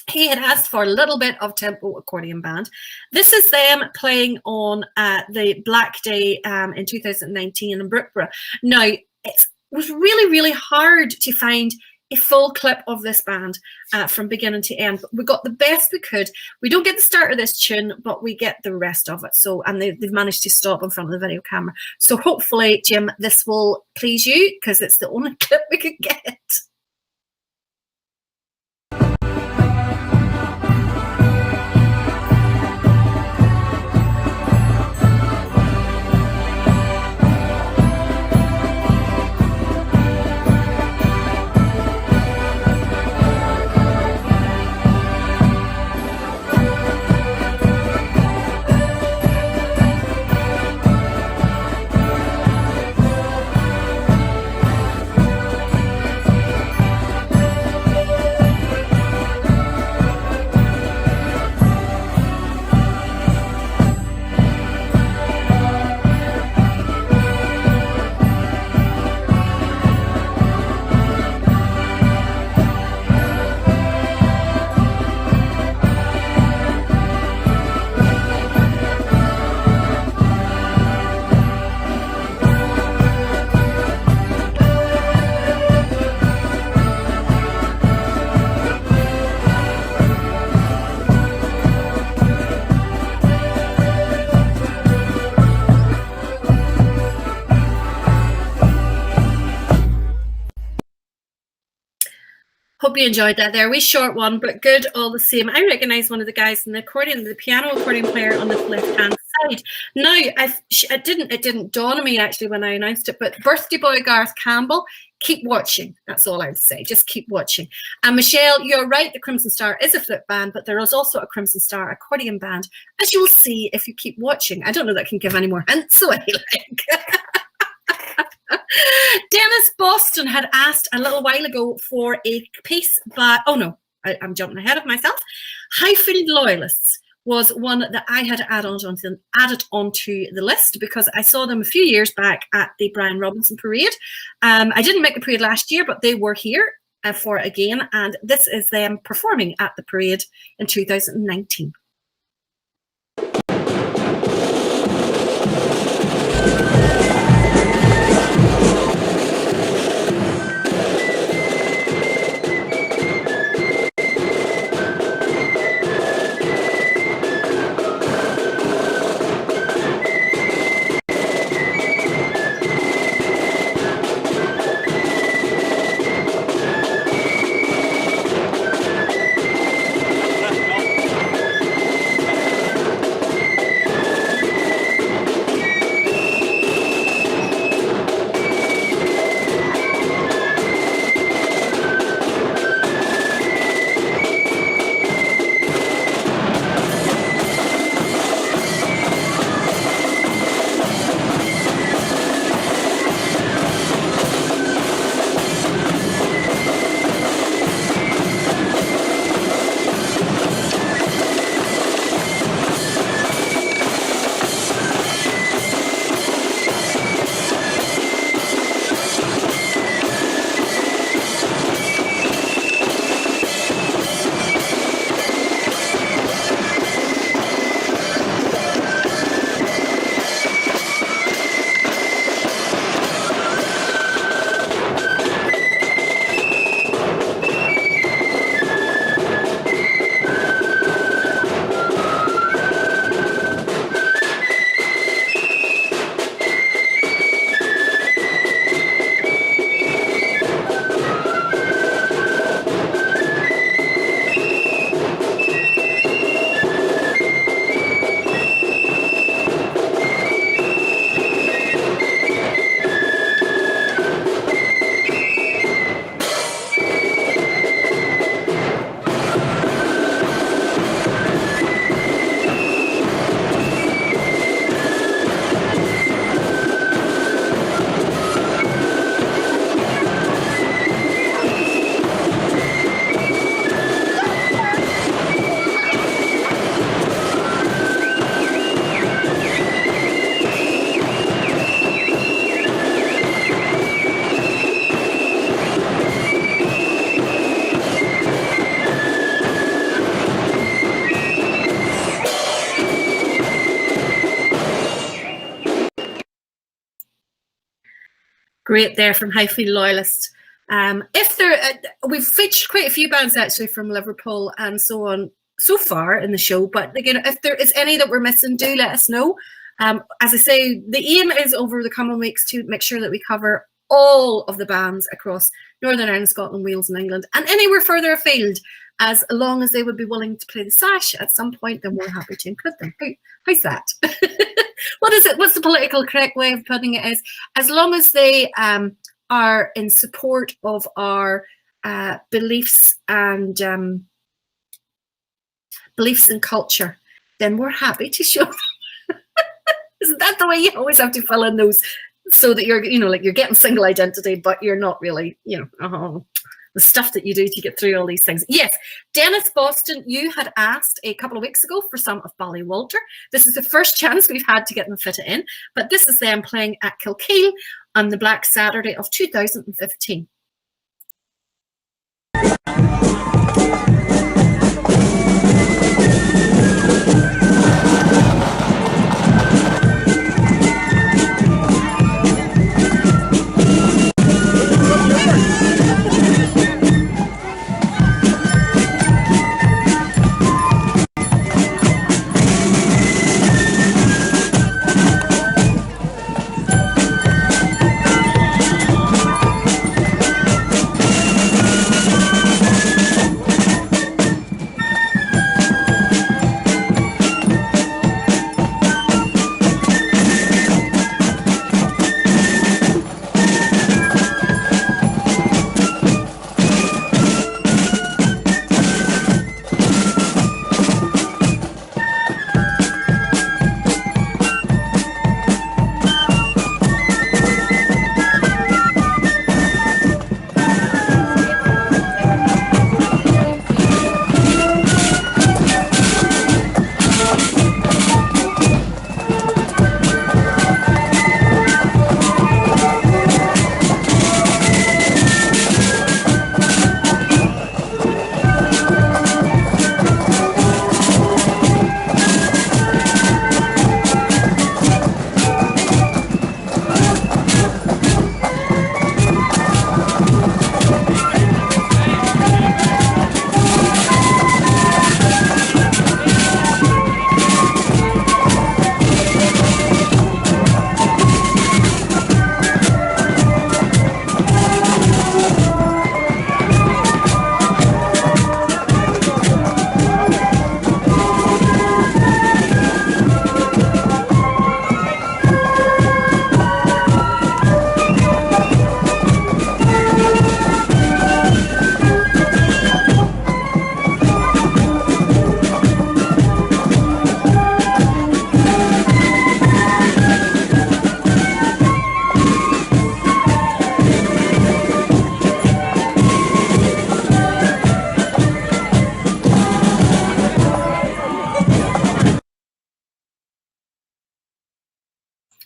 He had asked for a little bit of tempo accordion band. This is them playing on the Black Day in 2019 in Brookborough. Now, it was really, really hard to find a full clip of this band from beginning to end. But we got the best we could. We don't get the start of this tune, but we get the rest of it. So, and they've managed to stop in front of the video camera. So hopefully, Jim, this will please you because it's the only clip we could get. Hope you enjoyed that there. Wee short one, but good all the same. I recognise one of the guys in the accordion, the piano accordion player on the left-hand side. Now, it didn't dawn on me actually when I announced it, but birthday boy Garth Campbell, keep watching. That's all I would say. Just keep watching. And Michelle, you're right. The Crimson Star is a flute band, but there is also a Crimson Star accordion band, as you will see if you keep watching. I don't know that I can give any more hints, so I like. Dennis Boston had asked a little while ago for a piece by, I'm jumping ahead of myself. Highfield Loyalists was one that I had added onto the list because I saw them a few years back at the Brian Robinson Parade. I didn't make the parade last year, but they were here for it again, and this is them performing at the parade in 2019. Great there from Highfield Loyalist. We've featured quite a few bands actually from Liverpool and so on so far in the show, but again, if there is any that we're missing, do let us know. As I say, the aim is over the coming weeks to make sure that we cover all of the bands across Northern Ireland, Scotland, Wales and England, and anywhere further afield, as long as they would be willing to play the sash at some point, then we're happy to include them. How's that? What is it? What's the political correct way of putting it? Is as long as they are in support of our beliefs and culture, then we're happy to show them. Isn't that the way you always have to fill in those, so that you're, like you're getting single identity, but you're not really, the stuff that you do to get through all these things. Yes, Dennis Boston, you had asked a couple of weeks ago for some of Ballywalter. This is the first chance we've had to get them fitted in, but this is them playing at Kilkeel on the Black Saturday of 2015.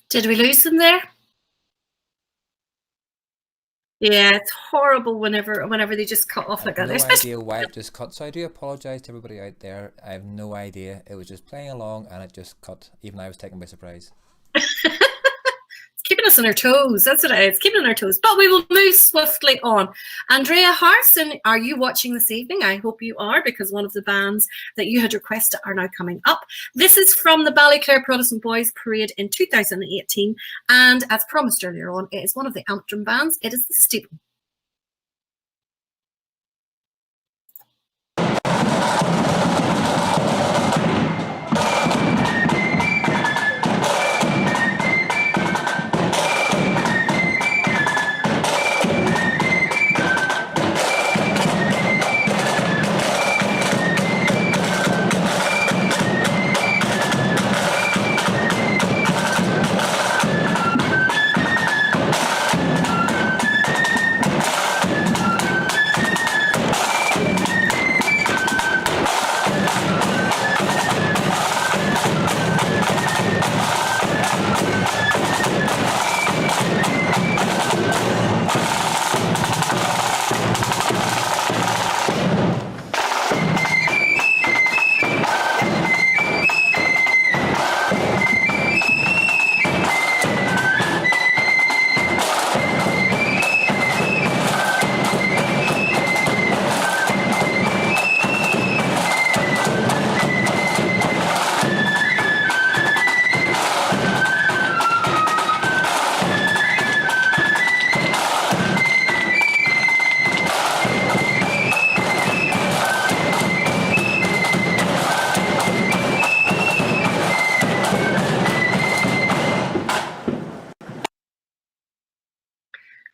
Did we lose them there? Yeah, it's horrible whenever they just cut off like that. I have no idea why it just cut, so I do apologise to everybody out there. I have no idea. It was just playing along and it just cut. Even I was taken by surprise. Keeping us on our toes. That's what it is. Keeping on our toes. But we will move swiftly on. Andrea Harson, are you watching this evening? I hope you are, because one of the bands that you had requested are now coming up. This is from the Ballyclare Protestant Boys Parade in 2018. And as promised earlier on, it is one of the Antrim bands. It is the Steeple.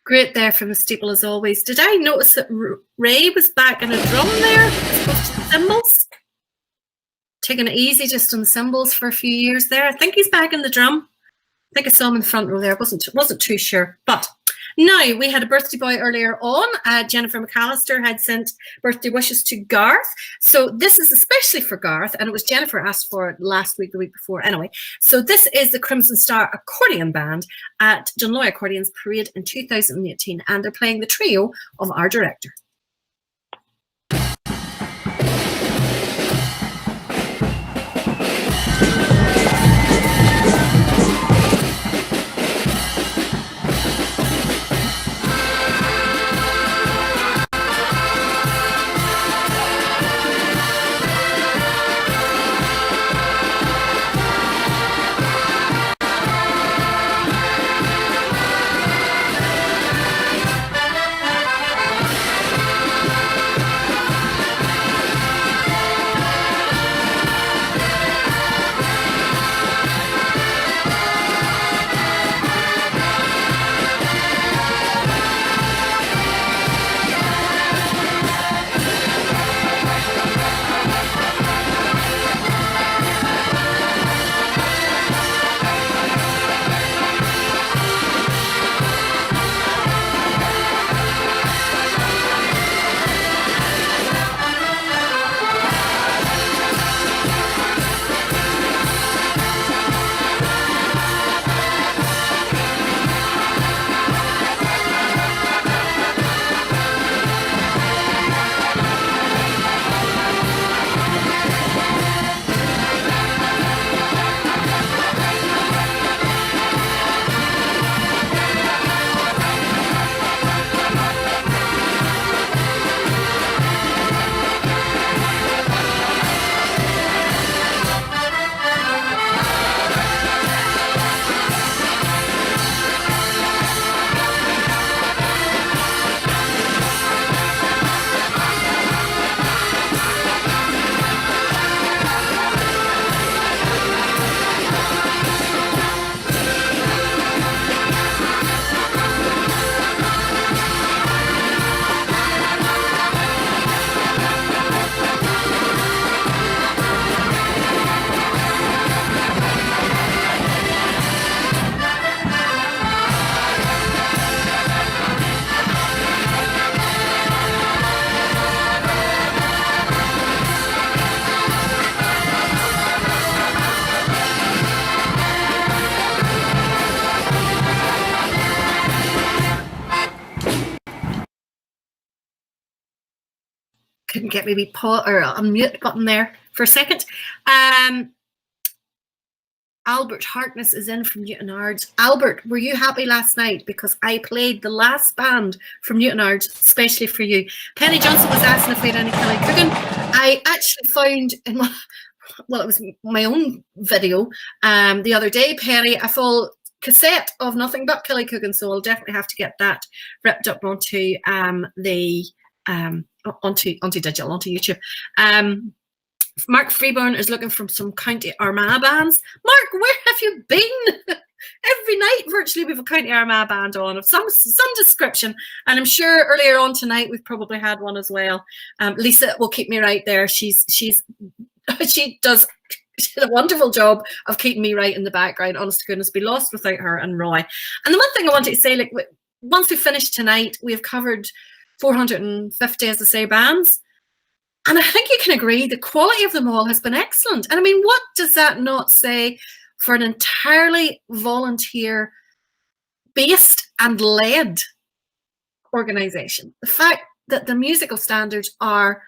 Great there from the Steeple as always. Did I notice that Ray was back in a drum there? Cymbals? Taking it easy just on the cymbals for a few years there. I think he's back in the drum. I think I saw him in the front row there. Wasn't too sure. But now, we had a birthday boy earlier on. Jennifer McAllister had sent birthday wishes to Garth. So this is especially for Garth, and it was Jennifer asked for it last week, the week before. Anyway, so this is the Crimson Star Accordion Band at Dunloy Accordion's Parade in 2018, and they're playing the trio of Our Director. Couldn't get maybe pause or unmute button there for a second. Albert Harkness is in from Newtownards. Albert, were you happy last night? Because I played the last band from Newtownards, especially for you. Penny Johnson was asking if we had any Kelly Coogan. I actually found in my, well, it was my own video the other day, Penny, a full cassette of nothing but Kelly Coogan, so I'll definitely have to get that ripped up onto onto digital, onto YouTube. Mark Freeburn is looking for some County Armagh bands. Mark, where have you been? Every night, virtually, we have a County Armagh band on of some description, and I'm sure earlier on tonight we've probably had one as well. Lisa will keep me right there. She does a wonderful job of keeping me right in the background. Honest to goodness, be lost without her and Roy. And the one thing I wanted to say, like, once we finish tonight, we have covered 450, as I say, bands. And I think you can agree the quality of them all has been excellent. And I mean, what does that not say for an entirely volunteer-based and led organisation? The fact that the musical standards are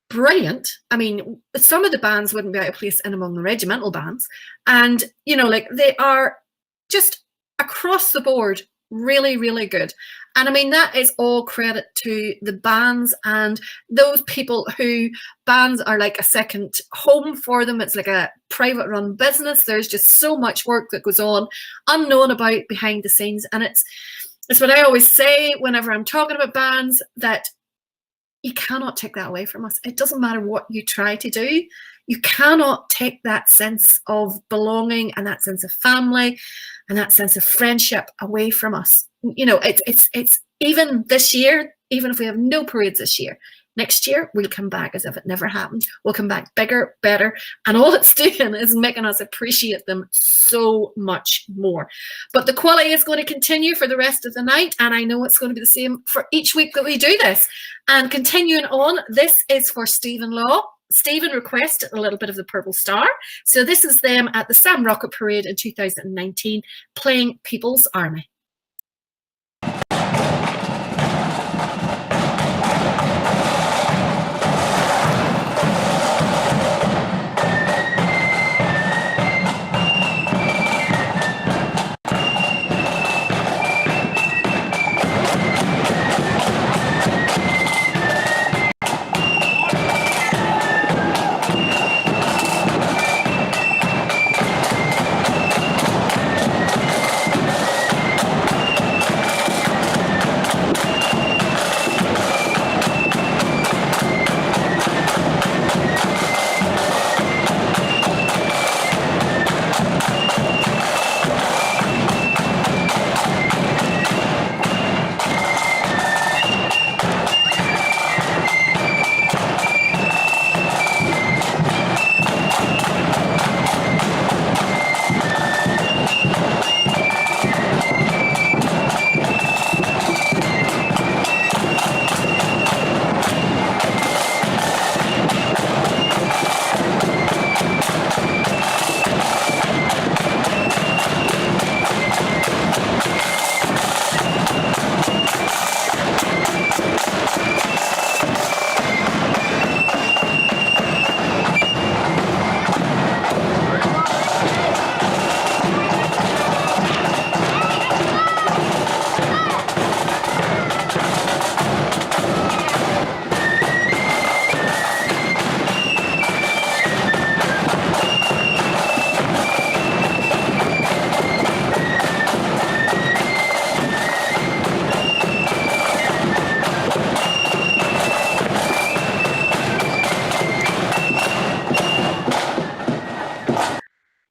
brilliant. I mean, some of the bands wouldn't be out of place in among the regimental bands. And, you know, like, they are just across the board really, really good. And I mean, that is all credit to the bands and those people who bands are like a second home for them. It's like a private run business. There's just so much work that goes on unknown about behind the scenes. And it's what I always say whenever I'm talking about bands, that you cannot take that away from us. It doesn't matter what you try to do. You cannot take that sense of belonging and that sense of family and that sense of friendship away from us. It's even this year, even if we have no parades this year, next year we'll come back as if it never happened. We'll come back bigger, better, and all it's doing is making us appreciate them so much more. But the quality is going to continue for the rest of the night, and I know it's going to be the same for each week that we do this. And continuing on, this is for Stephen Law. Stephen requested a little bit of the Purple Star. So this is them at the Sam Rocket Parade in 2019 playing People's Army.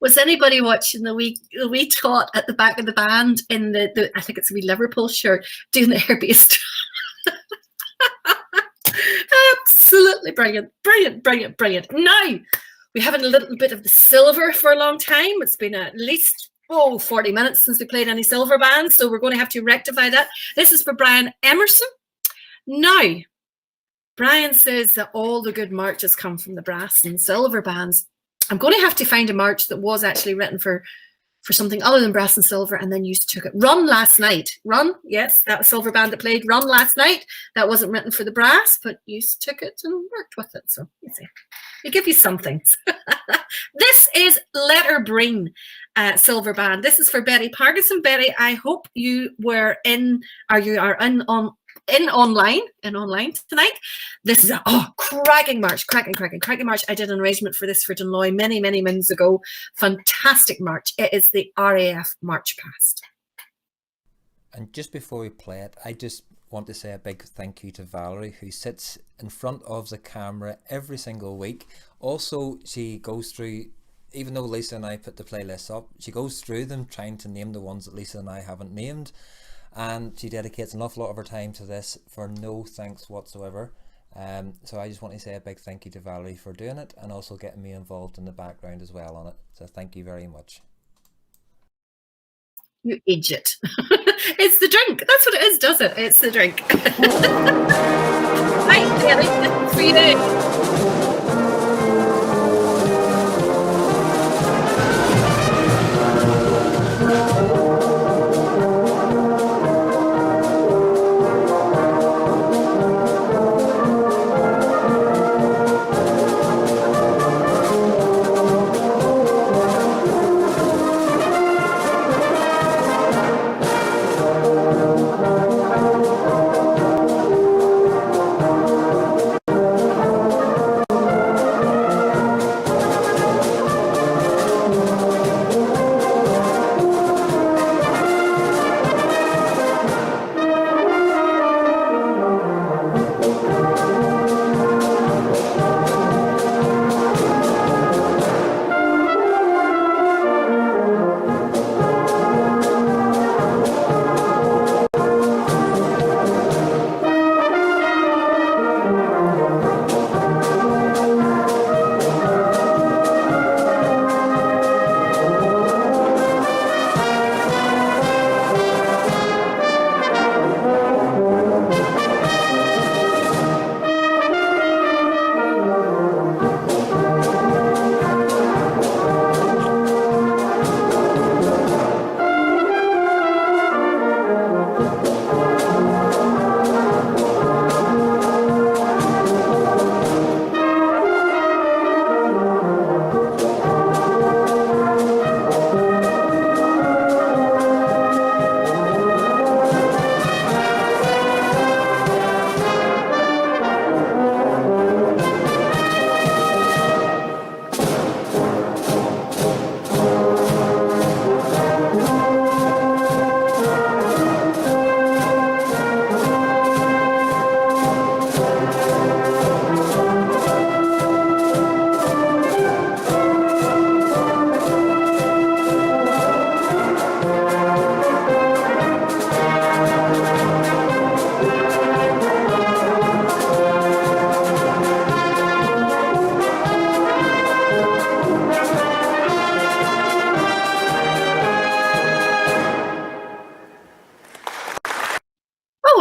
Was anybody watching the wee tot at the back of the band in the I think it's a wee Liverpool shirt doing the air bass? Absolutely brilliant, brilliant, brilliant, brilliant. Now, we haven't a little bit of the silver for a long time. It's been at least 40 minutes since we played any silver bands, so we're going to have to rectify that. This is for Brian Emerson. Now, Brian says that all the good marches come from the brass and silver bands. I'm going to have to find a march that was actually written for something other than brass and silver, and then you took it. Run Last Night. Run, yes, that was silver band that played Run Last Night. That wasn't written for the brass, but you took it and worked with it. So you see, we give you something. This is Leatherbrae silver band. This is for Betty Parkinson. Betty, I hope you were in, or you are in online tonight. This is a cracking march, cracking march. I did an arrangement for this for Dunloy many moons ago. Fantastic march. It is the RAF March Past. And just before we play it, I just want to say a big thank you to Valerie, who sits in front of the camera every single week. Also, she goes through, even though Lisa and I put the playlists up, she goes through them trying to name the ones that Lisa and I haven't named. And she dedicates an awful lot of her time to this for no thanks whatsoever. So I just want to say a big thank you to Valerie for doing it, and also getting me involved in the background as well on it. So thank you very much. You idiot. It's the drink. That's what it is, does it? It's the drink. Hi, Terry. It's for you.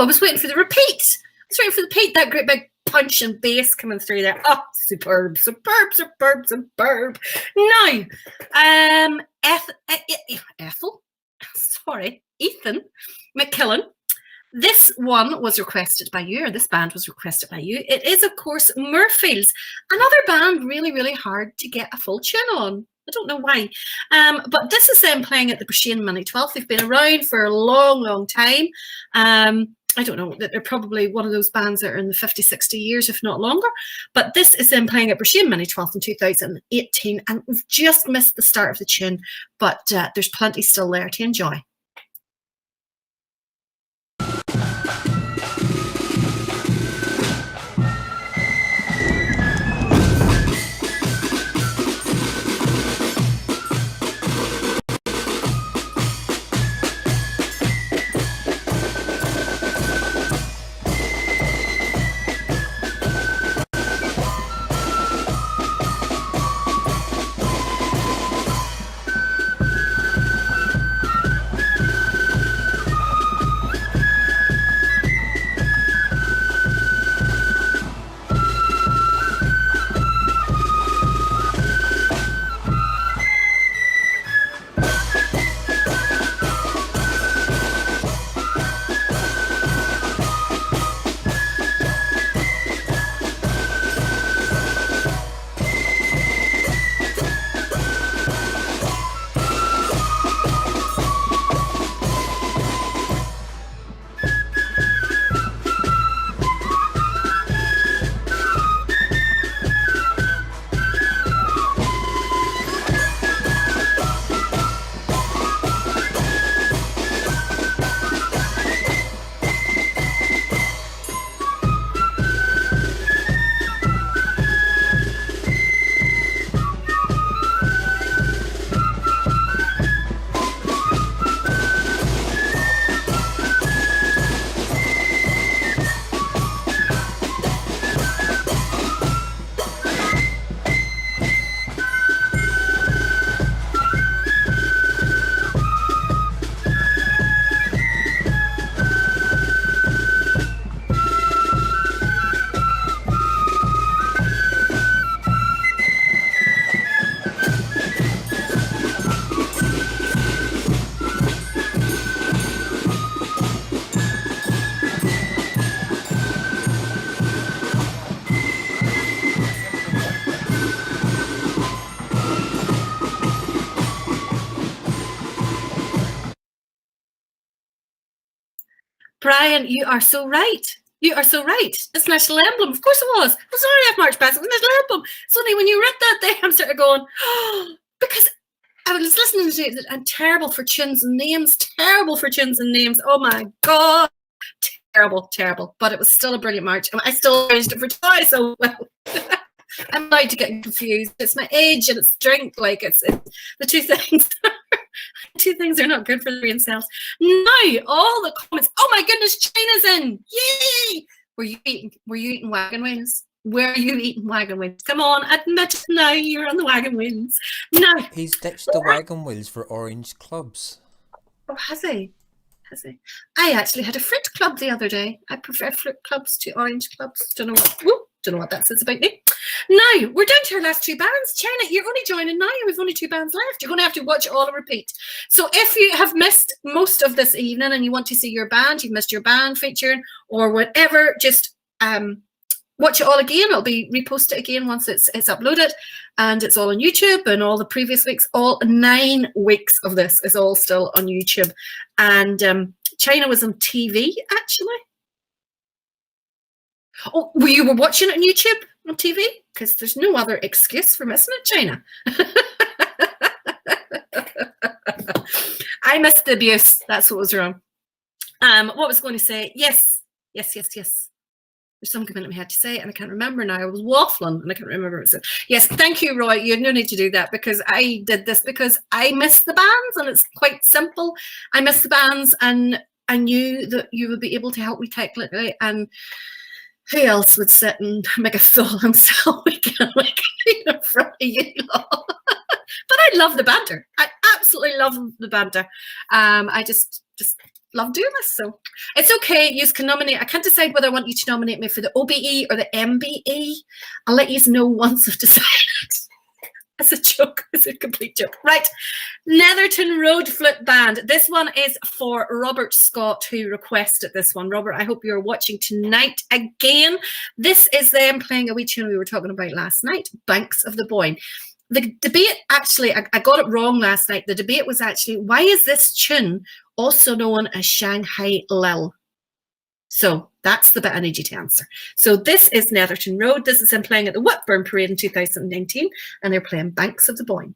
I was waiting for the repeat. I was waiting for the repeat, that great big punch and bass coming through there. Oh, superb, superb, superb, superb. Now, Ethan McKillen. This one was requested by you, or this band was requested by you. It is, of course, Muirfield. Another band really, really hard to get a full tune on. I don't know why. But this is them playing at the Brasheen Mini 12. They've been around for a long, long time. I don't know, that they're probably one of those bands that are in the 50, 60 years, if not longer. But this is them playing at Brasheen Mini 12 in 2018. And we've just missed the start of the tune, but there's plenty still there to enjoy. Brian, you are so right. You are so right. It's national emblem. Of course it was. It was already off March Past. It was national emblem. It's only when you read that day, I'm sort of going, oh, because I was listening to it and terrible for tunes and names. Terrible for tunes and names. Oh my God. Terrible, terrible. But it was still a brilliant march. I still arranged it for twice. So, well, I'm allowed to get confused. It's my age and it's drink. Like, it's the two things. Two things are not good for the brain cells. Now, all the comments. Oh my goodness, China's in! Yay! Were you eating wagon wings? Were you eating wagon wings? Come on, admit it now. You're on the wagon wings. No, he's ditched the wagon wheels for orange clubs. Oh, has he? Has he? I actually had a fruit club the other day. I prefer fruit clubs to orange clubs. Don't know what that says about me. Now, we're down to our last two bands. China, you're only joining now. We've only two bands left. You're going to have to watch all and repeat. So if you have missed most of this evening and you want to see your band, you've missed your band featuring or whatever, just watch it all again. It'll be reposted again once it's uploaded. And it's all on YouTube, and all the previous weeks, all 9 weeks of this is all still on YouTube. And China was on TV, actually. Oh, you were watching it on YouTube, on TV? Because there's no other excuse for missing it, China. I missed the abuse. That's what was wrong. What was I going to say? Yes. There's something that we had to say, and I can't remember now. I was waffling, and I can't remember what it said. Yes, thank you, Roy. You had no need to do that, because I did this because I missed the bands, and it's quite simple. I missed the bands, and I knew that you would be able to help me technically, and who else would sit and make a fool of himself in front of you lot? But I love the banter. I absolutely love the banter. I just love doing this. So it's okay. You can nominate. I can't decide whether I want you to nominate me for the OBE or the MBE. I'll let you know once I've decided. It's a joke. It's a complete joke. Right. Netherton Road Flute Band. This one is for Robert Scott, who requested this one. Robert, I hope you're watching tonight again. This is them playing a wee tune we were talking about last night, Banks of the Boyne. The debate, actually, I got it wrong last night. The debate was actually, why is this tune also known as Shanghai Lil? So that's the bit I need you to answer. So this is Netherton Road. This is them playing at the Whitburn Parade in 2019, and they're playing Banks of the Boyne.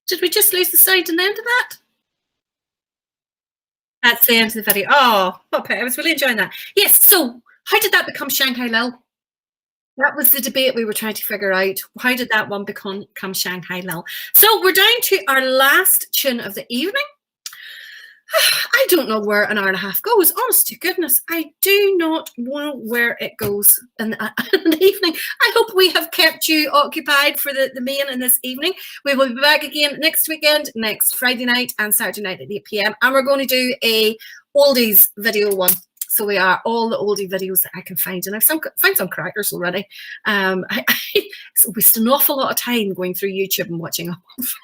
Did we just lose the sound in the end of that? That's the end of the video. Oh, I was really enjoying that. Yes, so how did that become Shanghai Lil? That was the debate we were trying to figure out. How did that one become Shanghai Lil? So we're down to our last tune of the evening. I don't know where an hour and a half goes. Honest to goodness, I do not know where it goes in the evening. I hope we have kept you occupied for the main in this evening. We will be back again next weekend, next Friday night and Saturday night at 8 p.m. And we're going to do a oldies video one. So we are all the oldie videos that I can find, and I've found some crackers already. I wasted an awful lot of time going through YouTube and watching up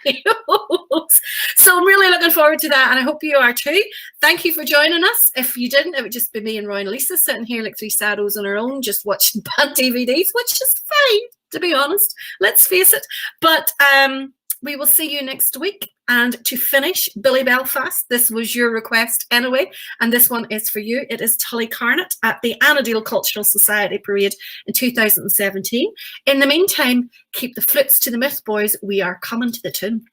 videos. So I'm really looking forward to that, and I hope you are too. Thank you for joining us. If you didn't, it would just be me and Roy and Lisa sitting here like three shadows on our own, just watching bad DVDs, which is fine, to be honest. Let's face it. But we will see you next week. And to finish, Billy Belfast, this was your request anyway, and this one is for you. It is Tullycarnet at the Annandale Cultural Society Parade in 2017. In the meantime, keep the flutes to the myth, boys. We are coming to the tune.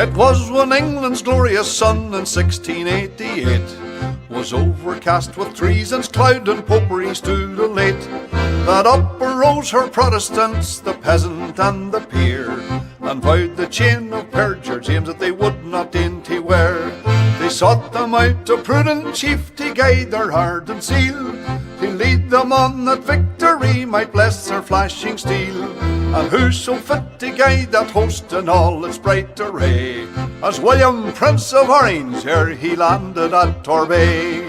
It was when England's glorious sun in 1688 was overcast with treason's cloud and popery stood elate, that up arose her Protestants, the peasant and the peer, and vowed the chain of perjure James that they would not dainty wear. They sought them out a prudent chief to guide their ardent zeal, to lead them on that victory might bless their flashing steel. And who so fit to guide that host in all its bright array as William, Prince of Orange, ere he landed at Torbay?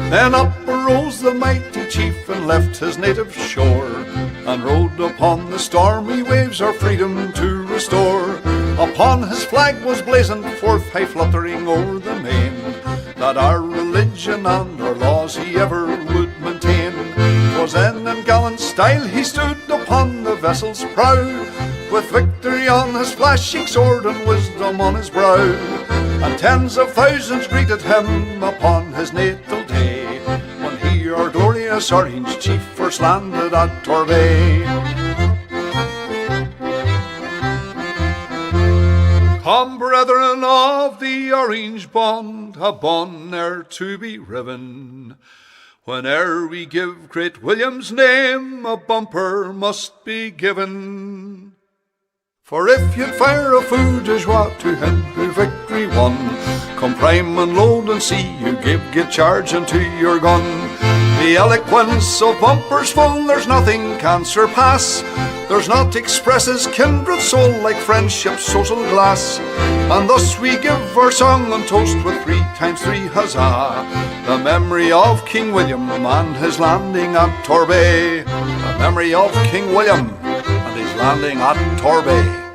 Then up arose the mighty chief and left his native shore, and rode upon the stormy waves our freedom to restore. Upon his flag was blazoned forth, high fluttering o'er the main, that our religion and our laws he ever would maintain. 'Twas then in gallant style he stood upon the vessel's prow, with victory on his flashing sword and wisdom on his brow. And tens of thousands greeted him upon his natal day, when he, our glorious Orange chief, first landed at Torbay. Come, brethren of the Orange bond, a bond ne'er to be riven. Whene'er we give great William's name, a bumper must be given. For if you'd fire a fou de joie to him who victory won, come prime and load and see you give charge unto your gun. The eloquence of bumpers full there's nothing can surpass. There's naught expresses kindred soul like friendship's social glass. And thus we give our song and toast with 3 times 3 huzzah, the memory of King William and his landing at Torbay. The memory of King William and his landing at Torbay.